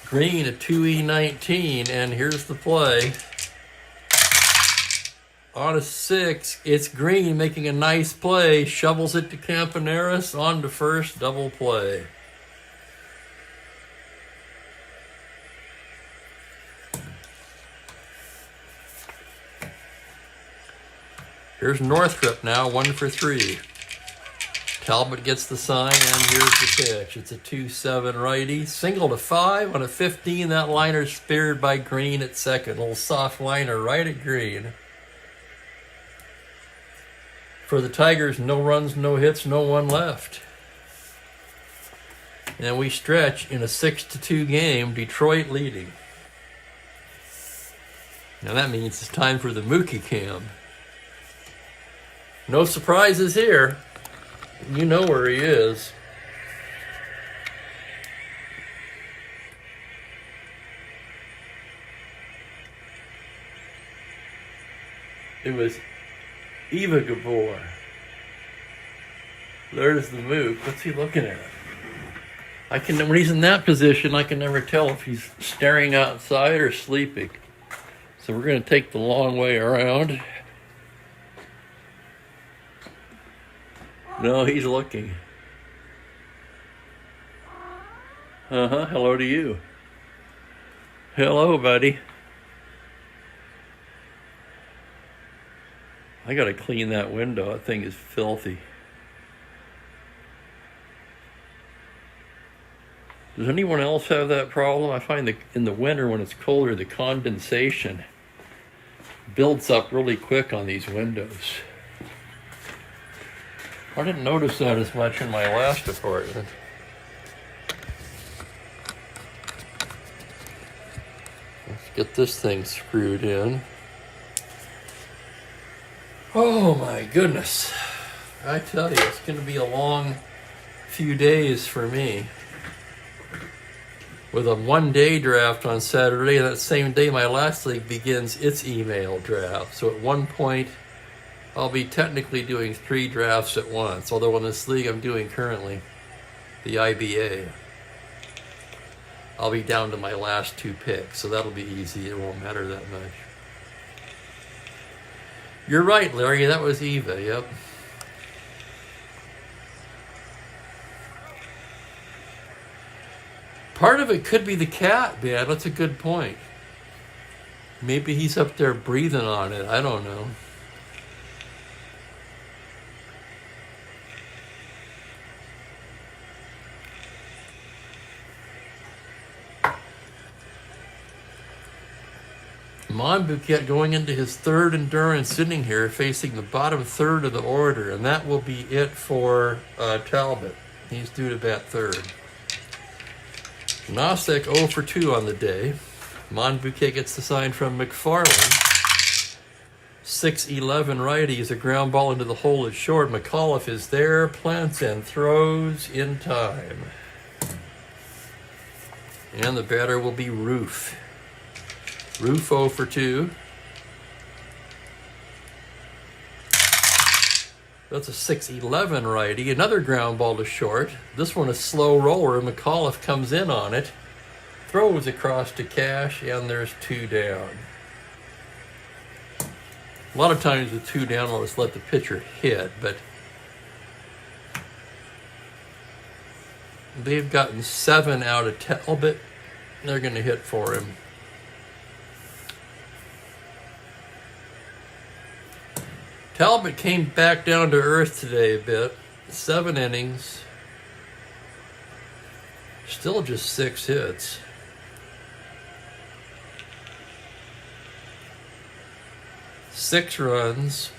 Green at 2E19, and here's the play. On a 6, it's Green making a nice play. Shovels it to Campaneris, on to first, double play. Here's Northrup now, 1 for 3. Talbot gets the sign, and here's the pitch. It's a 2-7 righty. Single to 5 on a 15. That liner's speared by Green at second. A little soft liner right at Green. For the Tigers, no runs, no hits, no one left. And we stretch in a 6-2 game, Detroit leading. Now that means it's time for the Mookie cam. No surprises here. You know where he is. It was Eva Gabor. There's the Mook. What's he looking at? When he's in that position, I can never tell if he's staring outside or sleeping. So we're going to take the long way around. No, he's looking. Hello to you. Hello, buddy. I gotta clean that window. That thing is filthy. Does anyone else have that problem? I find that in the winter when it's colder, the condensation builds up really quick on these windows. I didn't notice that as much in my last apartment. Let's get this thing screwed in. Oh my goodness. I tell you, it's going to be a long few days for me. With a 1-day draft on Saturday, and that same day my last league begins its email draft. So at one point, I'll be technically doing 3 drafts at once, although in this league I'm doing currently, the IBA, I'll be down to my last 2 picks, so that'll be easy. It won't matter that much. You're right, Larry, that was Eva, yep. Part of it could be the cat, man. That's a good point. Maybe he's up there breathing on it. I don't know. Monbouquet going into his 3rd endurance sitting here facing the bottom 3rd of the order, and that will be it for Talbot. He's due to bat 3rd. Nosek 0 for 2 on the day. Monbouquet gets the sign from McFarland. 6-11 righty is a ground ball into the hole at short. McAuliffe is there, plants and throws in time. And the batter will be Roof. Roof 0 for 2. That's a 6-11 righty. Another ground ball to short. This one a slow roller. McAuliffe comes in on it. Throws across to Cash, and there's 2 down. A lot of times with 2 down, I'll just let the pitcher hit, but they've gotten 7 out of Talbot. They're going to hit for him. Talbot came back down to earth today a bit. 7 innings. Still just 6 hits. Six runs.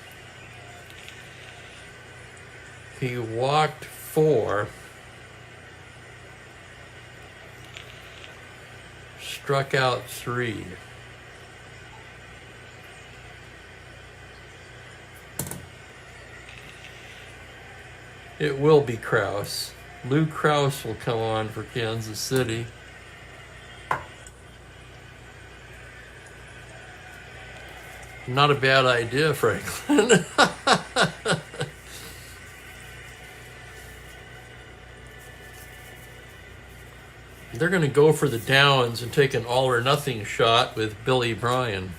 He walked 4. Struck out 3. It will be Krause. Lou Krause will come on for Kansas City. Not a bad idea, Franklin. They're going to go for the downs and take an all or nothing shot with Billy Bryan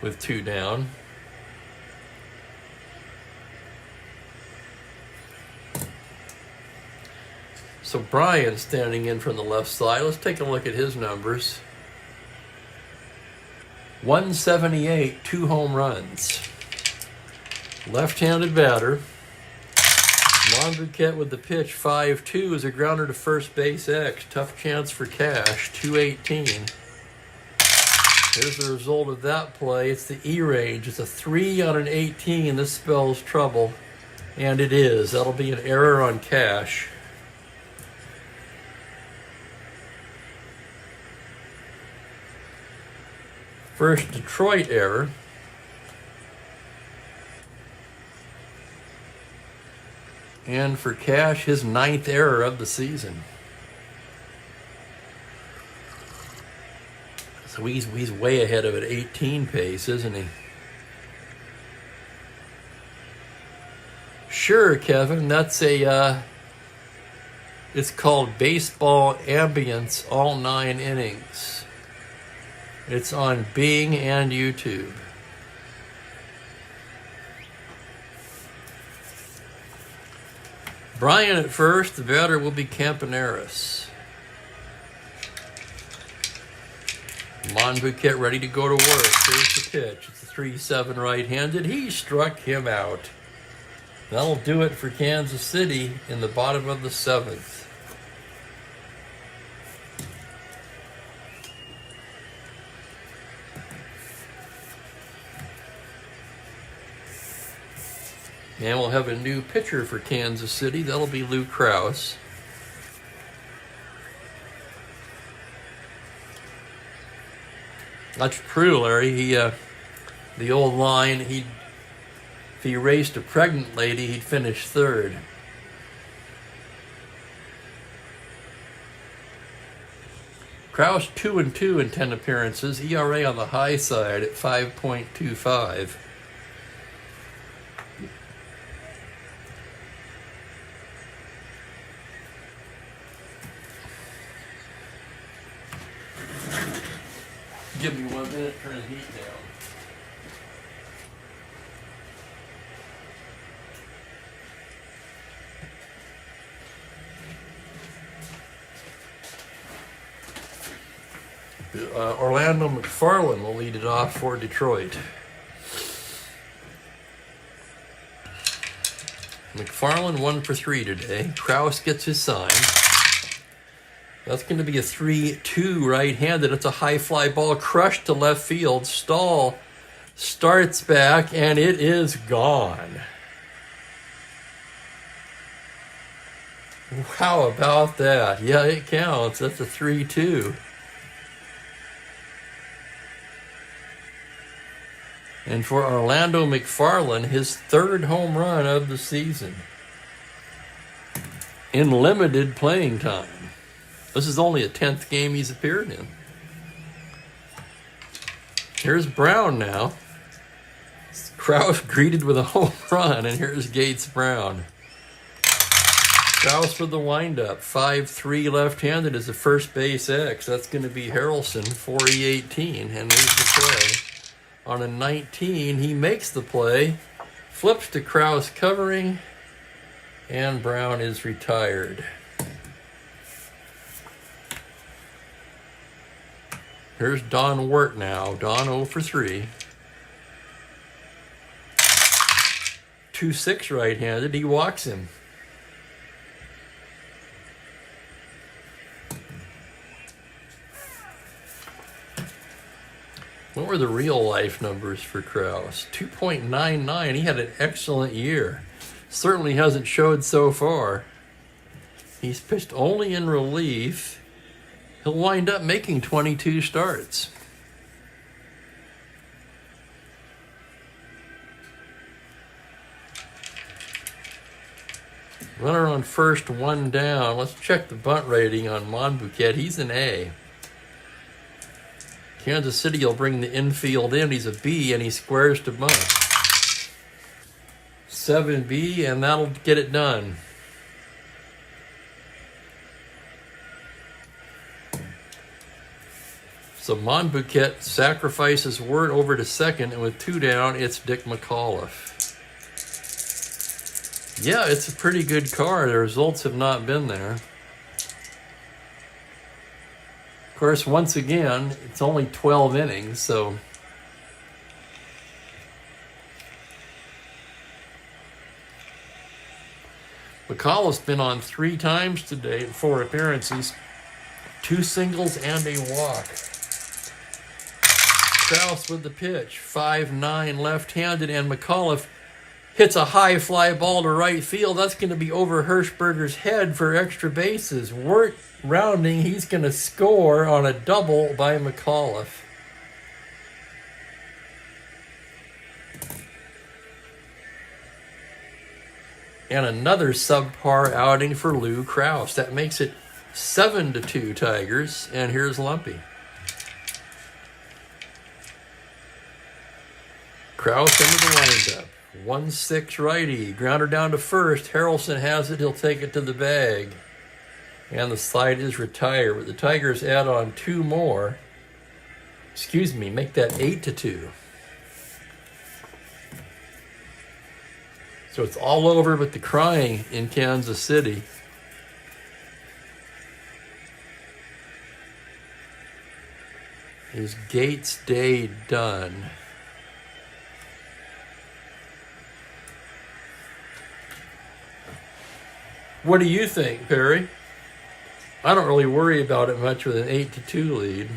with 2 down. So Bryan standing in from the left side. Let's take a look at his numbers. 178, 2 home runs. Left-handed batter. Monbouquet with the pitch, 5-2 is a grounder to first base X. Tough chance for cash, 218. Here's the result of that play. It's the E range. It's a 3 on an 18. This spells trouble. And it is. That'll be an error on cash. First Detroit error. And for cash, his 9th error of the season. So he's way ahead of an 18 pace, isn't he? Sure, Kevin, that's a, it's called Baseball Ambience, all 9 innings. It's on Bing and YouTube. Bryan at first, the batter will be Campaneris. Monbouquet ready to go to work. Here's the pitch. It's a 3-7 right-handed. He struck him out. That'll do it for Kansas City in the bottom of the 7th. And we'll have a new pitcher for Kansas City. That'll be Lou Krause. That's true, Larry. The old line, if he raced a pregnant lady, he'd finish 3rd. Krause 2-2 in 10 appearances. ERA on the high side at 5.25. Give me 1 minute, turn the heat down. Orlando McFarland will lead it off for Detroit. McFarland 1 for 3 today. Krause gets his sign. That's going to be a 3-2 right-handed. It's a high fly ball crushed to left field. Stahl starts back, and it is gone. How about that? Yeah, it counts. That's a 3-2. And for Orlando McFarland, his 3rd home run of the season in limited playing time. This is only a 10th game he's appeared in. Here's Brown now. Krause greeted with a home run, and here's Gates Brown. Krause for the windup. 5-3 left-handed is a first base X. That's going to be Harrelson, 4E18, and there's the play. On a 19, he makes the play, flips to Krause covering, and Brown is retired. Here's Don Wirt now. Don 0 for 3. 2-6 right-handed. He walks him. What were the real-life numbers for Krause? 2.99. He had an excellent year. Certainly hasn't showed so far. He's pitched only in relief. He'll wind up making 22 starts. Runner on first, one down. Let's check the bunt rating on Monbouquet. He's an A. Kansas City will bring the infield in. He's a B, and he squares to bunt. 7B, and that'll get it done. So Monbouquet sacrifices Wirt over to second, and with 2 down, it's Dick McAuliffe. Yeah, it's a pretty good card. The results have not been there. Of course, once again, it's only 12 innings, so McAuliffe's been on 3 times today in 4 appearances, 2 singles and a walk. Kraus with the pitch, 5'9", left-handed, and McAuliffe hits a high fly ball to right field. That's going to be over Hirschberger's head for extra bases. Wirt rounding, he's going to score on a double by McAuliffe. And another subpar outing for Lou Kraus. That makes it 7-2 Tigers, and here's Lumpy. Kraus into the windup. 1-6 righty. Grounder down to first. Harrelson has it. He'll take it to the bag. And the slide is retired. But the Tigers add on 2 more. Excuse me, make that 8-2. So it's all over but the crying in Kansas City. Is Gates' day done? What do you think, Perry? I don't really worry about it much with an 8-2 lead.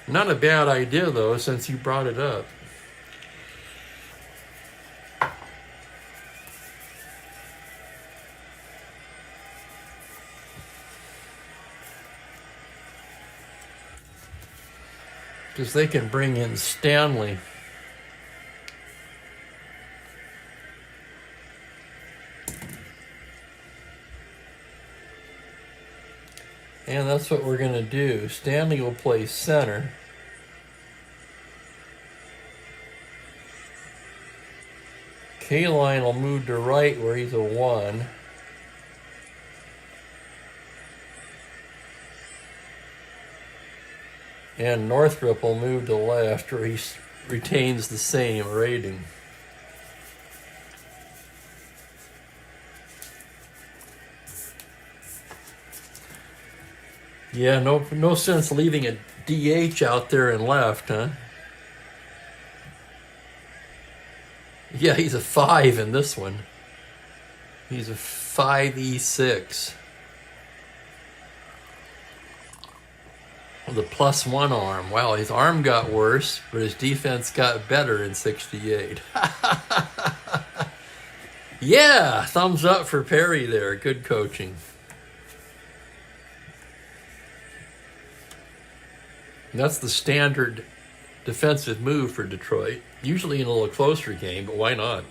Not a bad idea, though, since you brought it up. Because they can bring in Stanley. And that's what we're going to do. Stanley will play center. K-Line will move to right where he's a 1. And Northrup will move to left where he retains the same rating. Yeah, no sense leaving a DH out there and left, huh? Yeah, he's a 5 in this one. He's a 5E6. With a +1 arm. Wow, his arm got worse, but his defense got better in 68. Yeah, thumbs up for Perry there. Good coaching. And that's the standard defensive move for Detroit. Usually in a little closer game, but why not?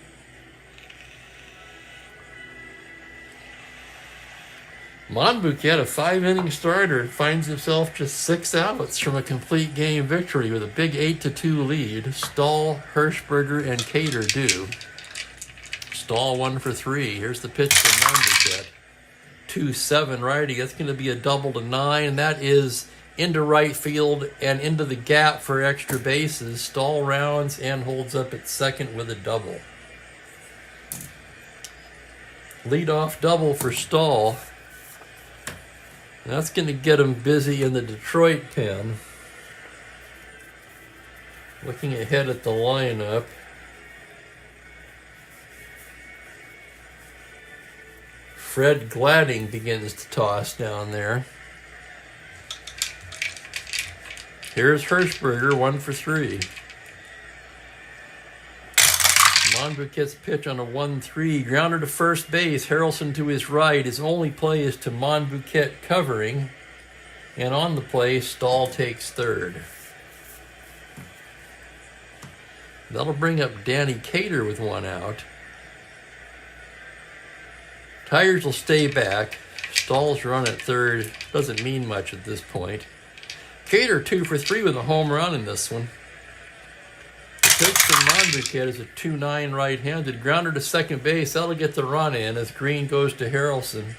Monbouquet, a 5-inning starter, finds himself just 6 outs from a complete game victory with a big 8-2 lead. Stahl, Hirschberger, and Cater do. Stahl 1 for 3. Here's the pitch from Monbouquet. 2-7 righty. That's going to be a double to 9, and that is into right field and into the gap for extra bases. Stahl rounds and holds up at second with a double. Leadoff double for Stahl. That's going to get him busy in the Detroit pen. Looking ahead at the lineup. Fred Gladding begins to toss down there. Here's Hirschberger, 1 for 3. Monbouquet's pitch on a 1-3. Grounder to first base. Harrelson to his right. His only play is to Monbouquet covering. And on the play, Stahl takes third. That'll bring up Danny Cater with 1 out. Tigers will stay back. Stahl's run at third doesn't mean much at this point. Cater 2 for 3 with a home run in this one. The pitch from Monbouquet is a 2-9 right-handed. Grounder to second base. That'll get the run in as Green goes to Harrelson.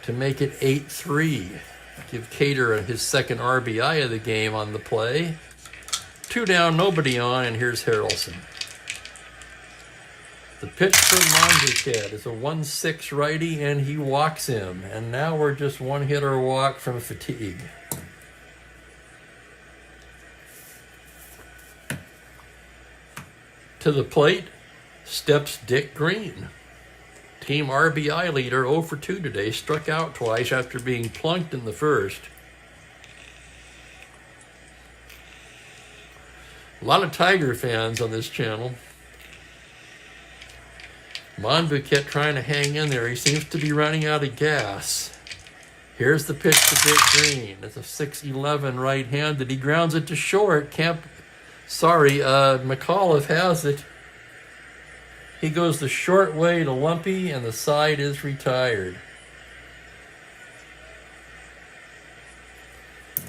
To make it 8-3. Give Cater his second RBI of the game on the play. 2 down, nobody on, and here's Harrelson. The pitch for Monbouquet is a 1-6 righty, and he walks him. And now we're just 1-hitter walk from fatigue. To the plate steps Dick Green. Team RBI leader 0 for 2 today, struck out twice after being plunked in the first. A lot of Tiger fans on this channel. Monbouquet trying to hang in there. He seems to be running out of gas. Here's the pitch to Dick Green. It's a 6-11 right-handed. He grounds it to short. McAuliffe has it. He goes the short way to Lumpy, and the side is retired.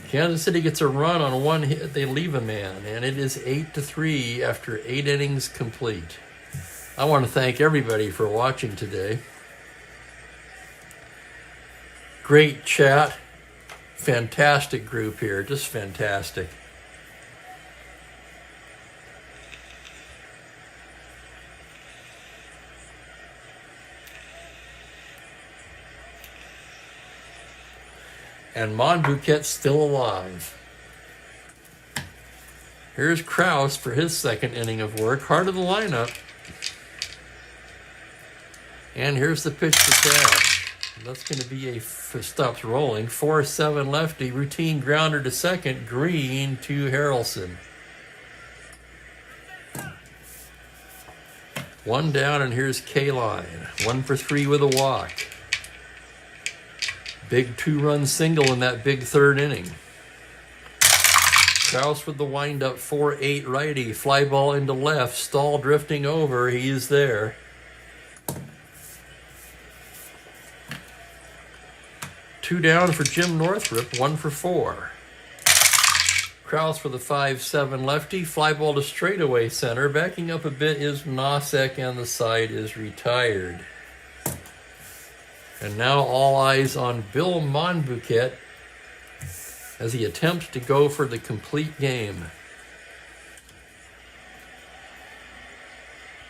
Kansas City gets a run on 1 hit. They leave a man, and it is 8-3 after 8 innings complete. I want to thank everybody for watching today. Great chat. Fantastic group here. Just fantastic. And Monbouquet's still alive. Here's Krause for his second inning of work. Heart of the lineup. And here's the pitch to Cash. That's going to be stops rolling. 4-7 lefty. Routine grounder to second. Green to Harrelson. 1 down, and here's K-Line. 1 for 3 with a walk. Big 2-run single in that big third inning. Krause with the windup, 4-8 righty. Fly ball into left. Stahl drifting over. He's there. Two down for Jim Northrup. 1 for 4. Krause for the 5-7 lefty. Fly ball to straightaway center. Backing up a bit is Nosek, and the side is retired. And now all eyes on Bill Monbouquet as he attempts to go for the complete game.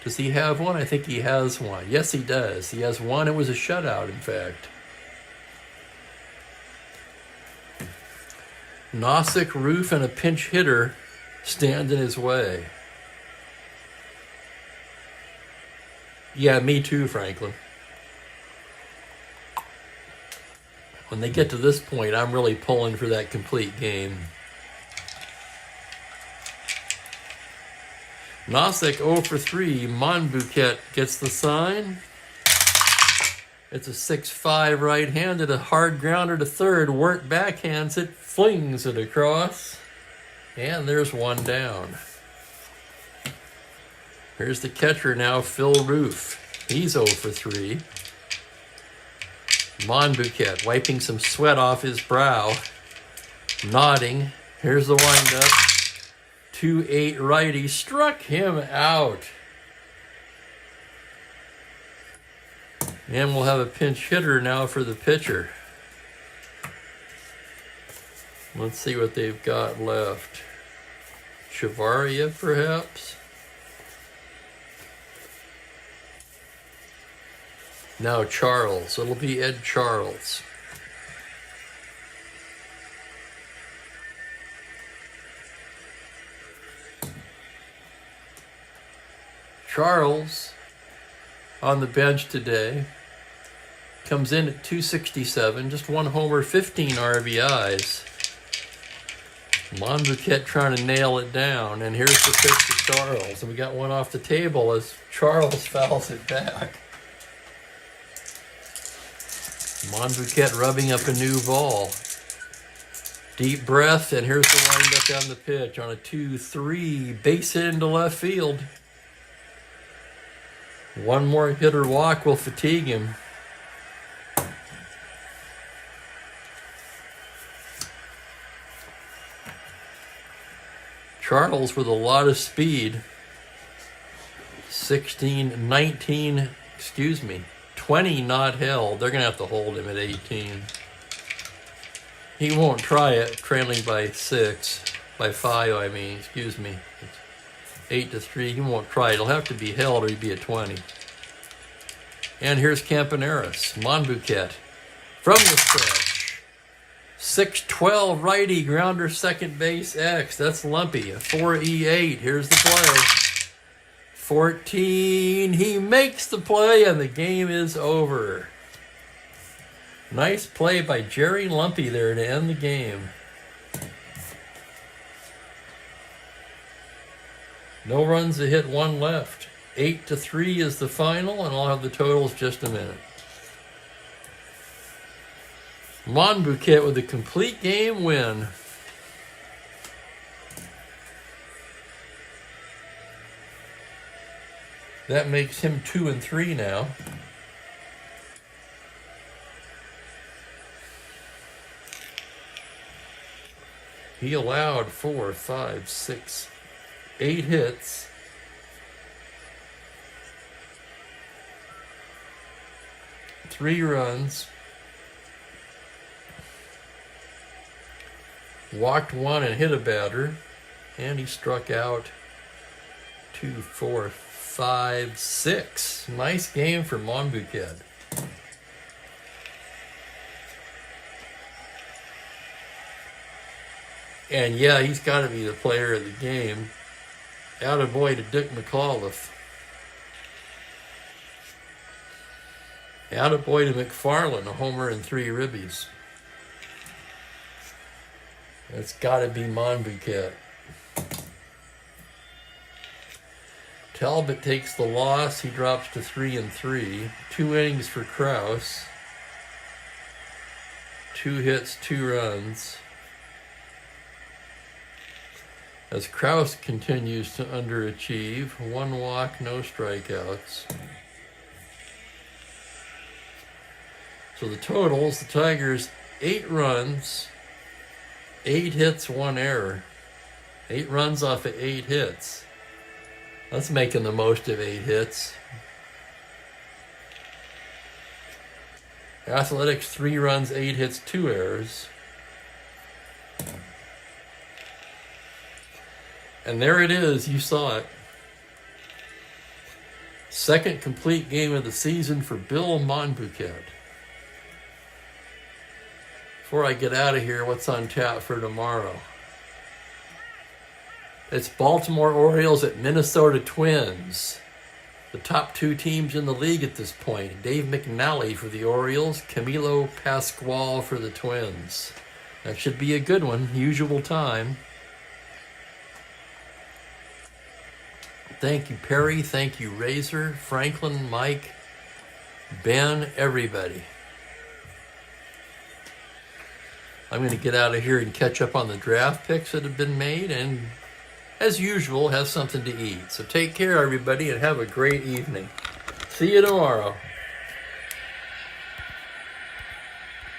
Does he have one? I think he has one. Yes, he does. He has one. It was a shutout, in fact. Nosek, Roof, and a pinch hitter stand in his way. Yeah, me too, Franklin. When they get to this point, I'm really pulling for that complete game. Nosek 0 for 3. Monbouquet gets the sign. It's a 6-5 right-handed, a hard grounder to third. Wirt backhands it, flings it across, and there's 1 down. Here's the catcher now, Phil Roof. He's 0 for 3. Monbouquet wiping some sweat off his brow, nodding. Here's the windup. 2-8 righty, struck him out. And we'll have a pinch hitter now for the pitcher. Let's see what they've got left. Chavaria, perhaps? Now Charles. It'll be Ed Charles. Charles on the bench today. Comes in at 267, just 1 homer, 15 RBIs. Monbouquet trying to nail it down, and here's the pitch to Charles. And we got one off the table as Charles fouls it back. Monbouquet rubbing up a new ball. Deep breath, and here's the windup on the pitch on a 2-3, base hit into left field. One more hit or walk will fatigue him. Charles with a lot of speed. 20 not held. They're going to have to hold him at 18. He won't try it, trailing by 5, I mean, excuse me. It's 8-3, he won't try it. He'll have to be held or he'd be at 20. And here's Campaneris, Monbouquet from the stretch. 6-12 righty, grounder, second base, X. That's lumpy, a 4E8. Here's the play. 14, he makes the play and the game is over. Nice play by Jerry Lumpy there to end the game. No runs to hit, one left. 8-3 is the final, and I'll have the totals just a minute. Monbouquet with a complete game win. That makes him 2-3 now. He allowed 4, 5, 6, 8 hits. Three runs. Walked one and hit a batter. And he struck out 2, 4, 5, 6. Nice game for Monbouquet. And yeah, he's got to be the player of the game. Attaboy to Dick McAuliffe. Attaboy to McFarland, a homer and 3 ribbies. That's got to be Monbouquet. Talbot takes the loss. He drops to 3-3. 2 innings for Krause. 2 hits, 2 runs. As Krause continues to underachieve, 1 walk, no strikeouts. So the totals, the Tigers, 8 runs, 8 hits, 1 error. 8 runs off of 8 hits. That's making the most of 8 hits. Athletics, 3 runs, 8 hits, 2 errors. And there it is, you saw it. Second complete game of the season for Bill Monbouquet. Before I get out of here, what's on tap for tomorrow? It's Baltimore Orioles at Minnesota Twins. The top 2 teams in the league at this point. Dave McNally for the Orioles, Camilo Pascual for the Twins. That should be a good one, usual time. Thank you, Perry. Thank you, Razor, Franklin, Mike, Ben, everybody. I'm going to get out of here and catch up on the draft picks that have been made and, as usual, have something to eat. So take care, everybody, and have a great evening. See you tomorrow.